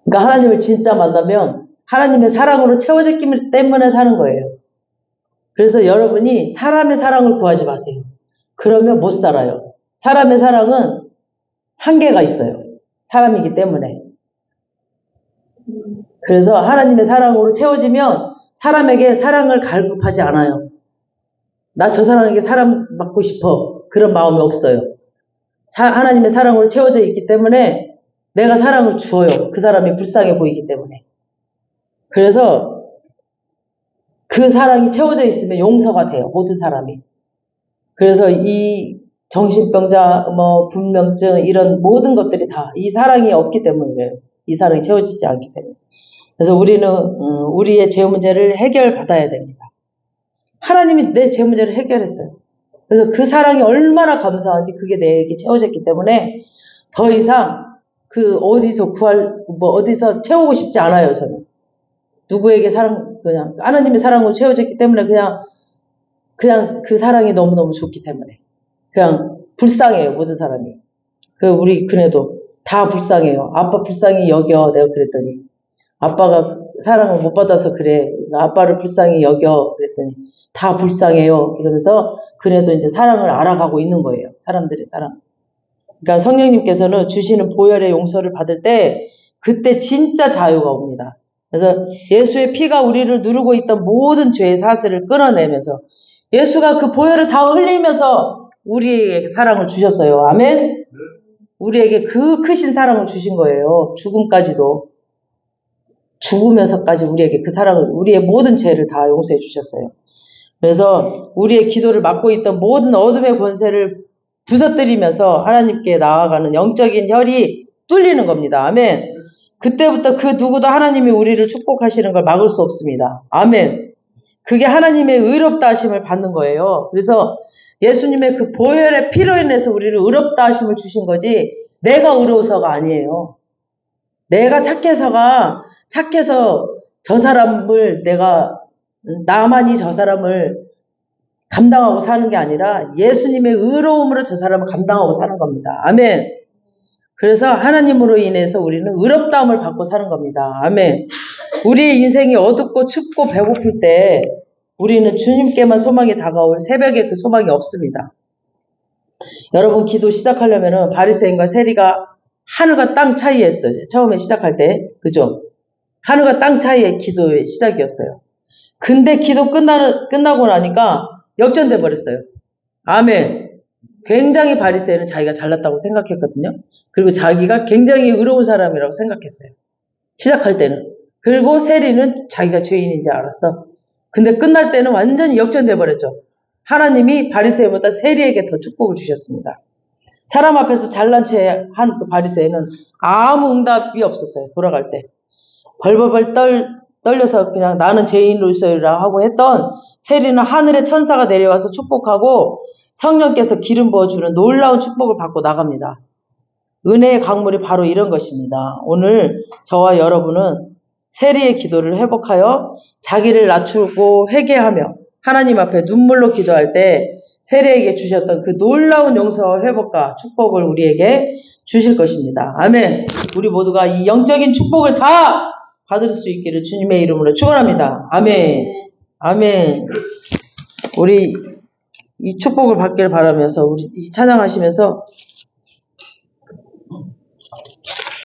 그러니까 하나님을 진짜 만나면 하나님의 사랑으로 채워졌기 때문에 사는 거예요. 그래서 여러분이 사람의 사랑을 구하지 마세요. 그러면 못 살아요. 사람의 사랑은 한계가 있어요. 사람이기 때문에. 그래서 하나님의 사랑으로 채워지면 사람에게 사랑을 갈급하지 않아요. 나 저 사람에게 사랑 받고 싶어. 그런 마음이 없어요. 하나님의 사랑으로 채워져 있기 때문에 내가 사랑을 주어요. 그 사람이 불쌍해 보이기 때문에. 그래서 그 사랑이 채워져 있으면 용서가 돼요. 모든 사람이. 그래서 이 정신병자, 분명증 이런 모든 것들이 다 이 사랑이 없기 때문이에요. 이 사랑이 채워지지 않기 때문에. 그래서 우리는 우리의 죄 문제를 해결받아야 됩니다. 하나님이 내 죄 문제를 해결했어요. 그래서 그 사랑이 얼마나 감사한지 그게 내게 채워졌기 때문에 더 이상 어디서 채우고 싶지 않아요, 저는. 누구에게 그냥 하나님의 사랑으로 채워졌기 때문에 그냥 그 사랑이 너무너무 좋기 때문에 그냥 불쌍해요, 모든 사람이. 우리 그네도 다 불쌍해요. 아빠 불쌍히 여겨. 내가 그랬더니 아빠가 사랑을 못 받아서 그래. 아빠를 불쌍히 여겨. 그랬더니 다 불쌍해요. 이러면서 그네도 이제 사랑을 알아가고 있는 거예요. 사람들의 사랑. 그러니까 성령님께서는 주시는 보혈의 용서를 받을 때 그때 진짜 자유가 옵니다. 그래서 예수의 피가 우리를 누르고 있던 모든 죄의 사슬을 끊어내면서 예수가 그 보혈을 다 흘리면서 우리에게 사랑을 주셨어요. 아멘? 우리에게 그 크신 사랑을 주신 거예요. 죽음까지도. 죽으면서까지 우리에게 그 사랑을, 우리의 모든 죄를 다 용서해 주셨어요. 그래서 우리의 기도를 막고 있던 모든 어둠의 권세를 부서뜨리면서 하나님께 나아가는 영적인 혈이 뚫리는 겁니다. 아멘. 그때부터 그 누구도 하나님이 우리를 축복하시는 걸 막을 수 없습니다. 아멘. 그게 하나님의 의롭다 하심을 받는 거예요. 그래서 예수님의 그 보혈의 피로 인해서 우리를 의롭다 하심을 주신 거지 내가 의로워서가 아니에요. 내가 착해서 저 사람을 나만이 저 사람을 감당하고 사는 게 아니라 예수님의 의로움으로 저 사람을 감당하고 사는 겁니다. 아멘. 그래서 하나님으로 인해서 우리는 의롭다함을 받고 사는 겁니다. 아멘. 우리의 인생이 어둡고 춥고 배고플 때 우리는 주님께만 소망이 다가올 새벽에 그 소망이 없습니다. 여러분 기도 시작하려면은 바리새인과 세리가 하늘과 땅 차이였어요. 처음에 시작할 때. 그죠? 하늘과 땅 차이의 기도의 시작이었어요. 근데 기도 끝나고 나니까 역전돼 버렸어요. 아멘. 굉장히 바리새인은 자기가 잘났다고 생각했거든요. 그리고 자기가 굉장히 의로운 사람이라고 생각했어요. 시작할 때는. 그리고 세리는 자기가 죄인인지 알았어. 근데 끝날 때는 완전히 역전돼 버렸죠. 하나님이 바리새인보다 세리에게 더 축복을 주셨습니다. 사람 앞에서 잘난 체 한 그 바리새인은 아무 응답이 없었어요. 돌아갈 때. 벌벌벌 떨려서 그냥 나는 죄인으로서라 하고 했던 세리는 하늘의 천사가 내려와서 축복하고 성령께서 기름 부어주는 놀라운 축복을 받고 나갑니다. 은혜의 강물이 바로 이런 것입니다. 오늘 저와 여러분은 세리의 기도를 회복하여 자기를 낮추고 회개하며 하나님 앞에 눈물로 기도할 때 세리에게 주셨던 그 놀라운 용서와 회복과 축복을 우리에게 주실 것입니다. 아멘. 우리 모두가 이 영적인 축복을 다 받을 수 있기를 주님의 이름으로 축원합니다. 아멘. 아멘. 우리 이 축복을 받기를 바라면서 우리 찬양하시면서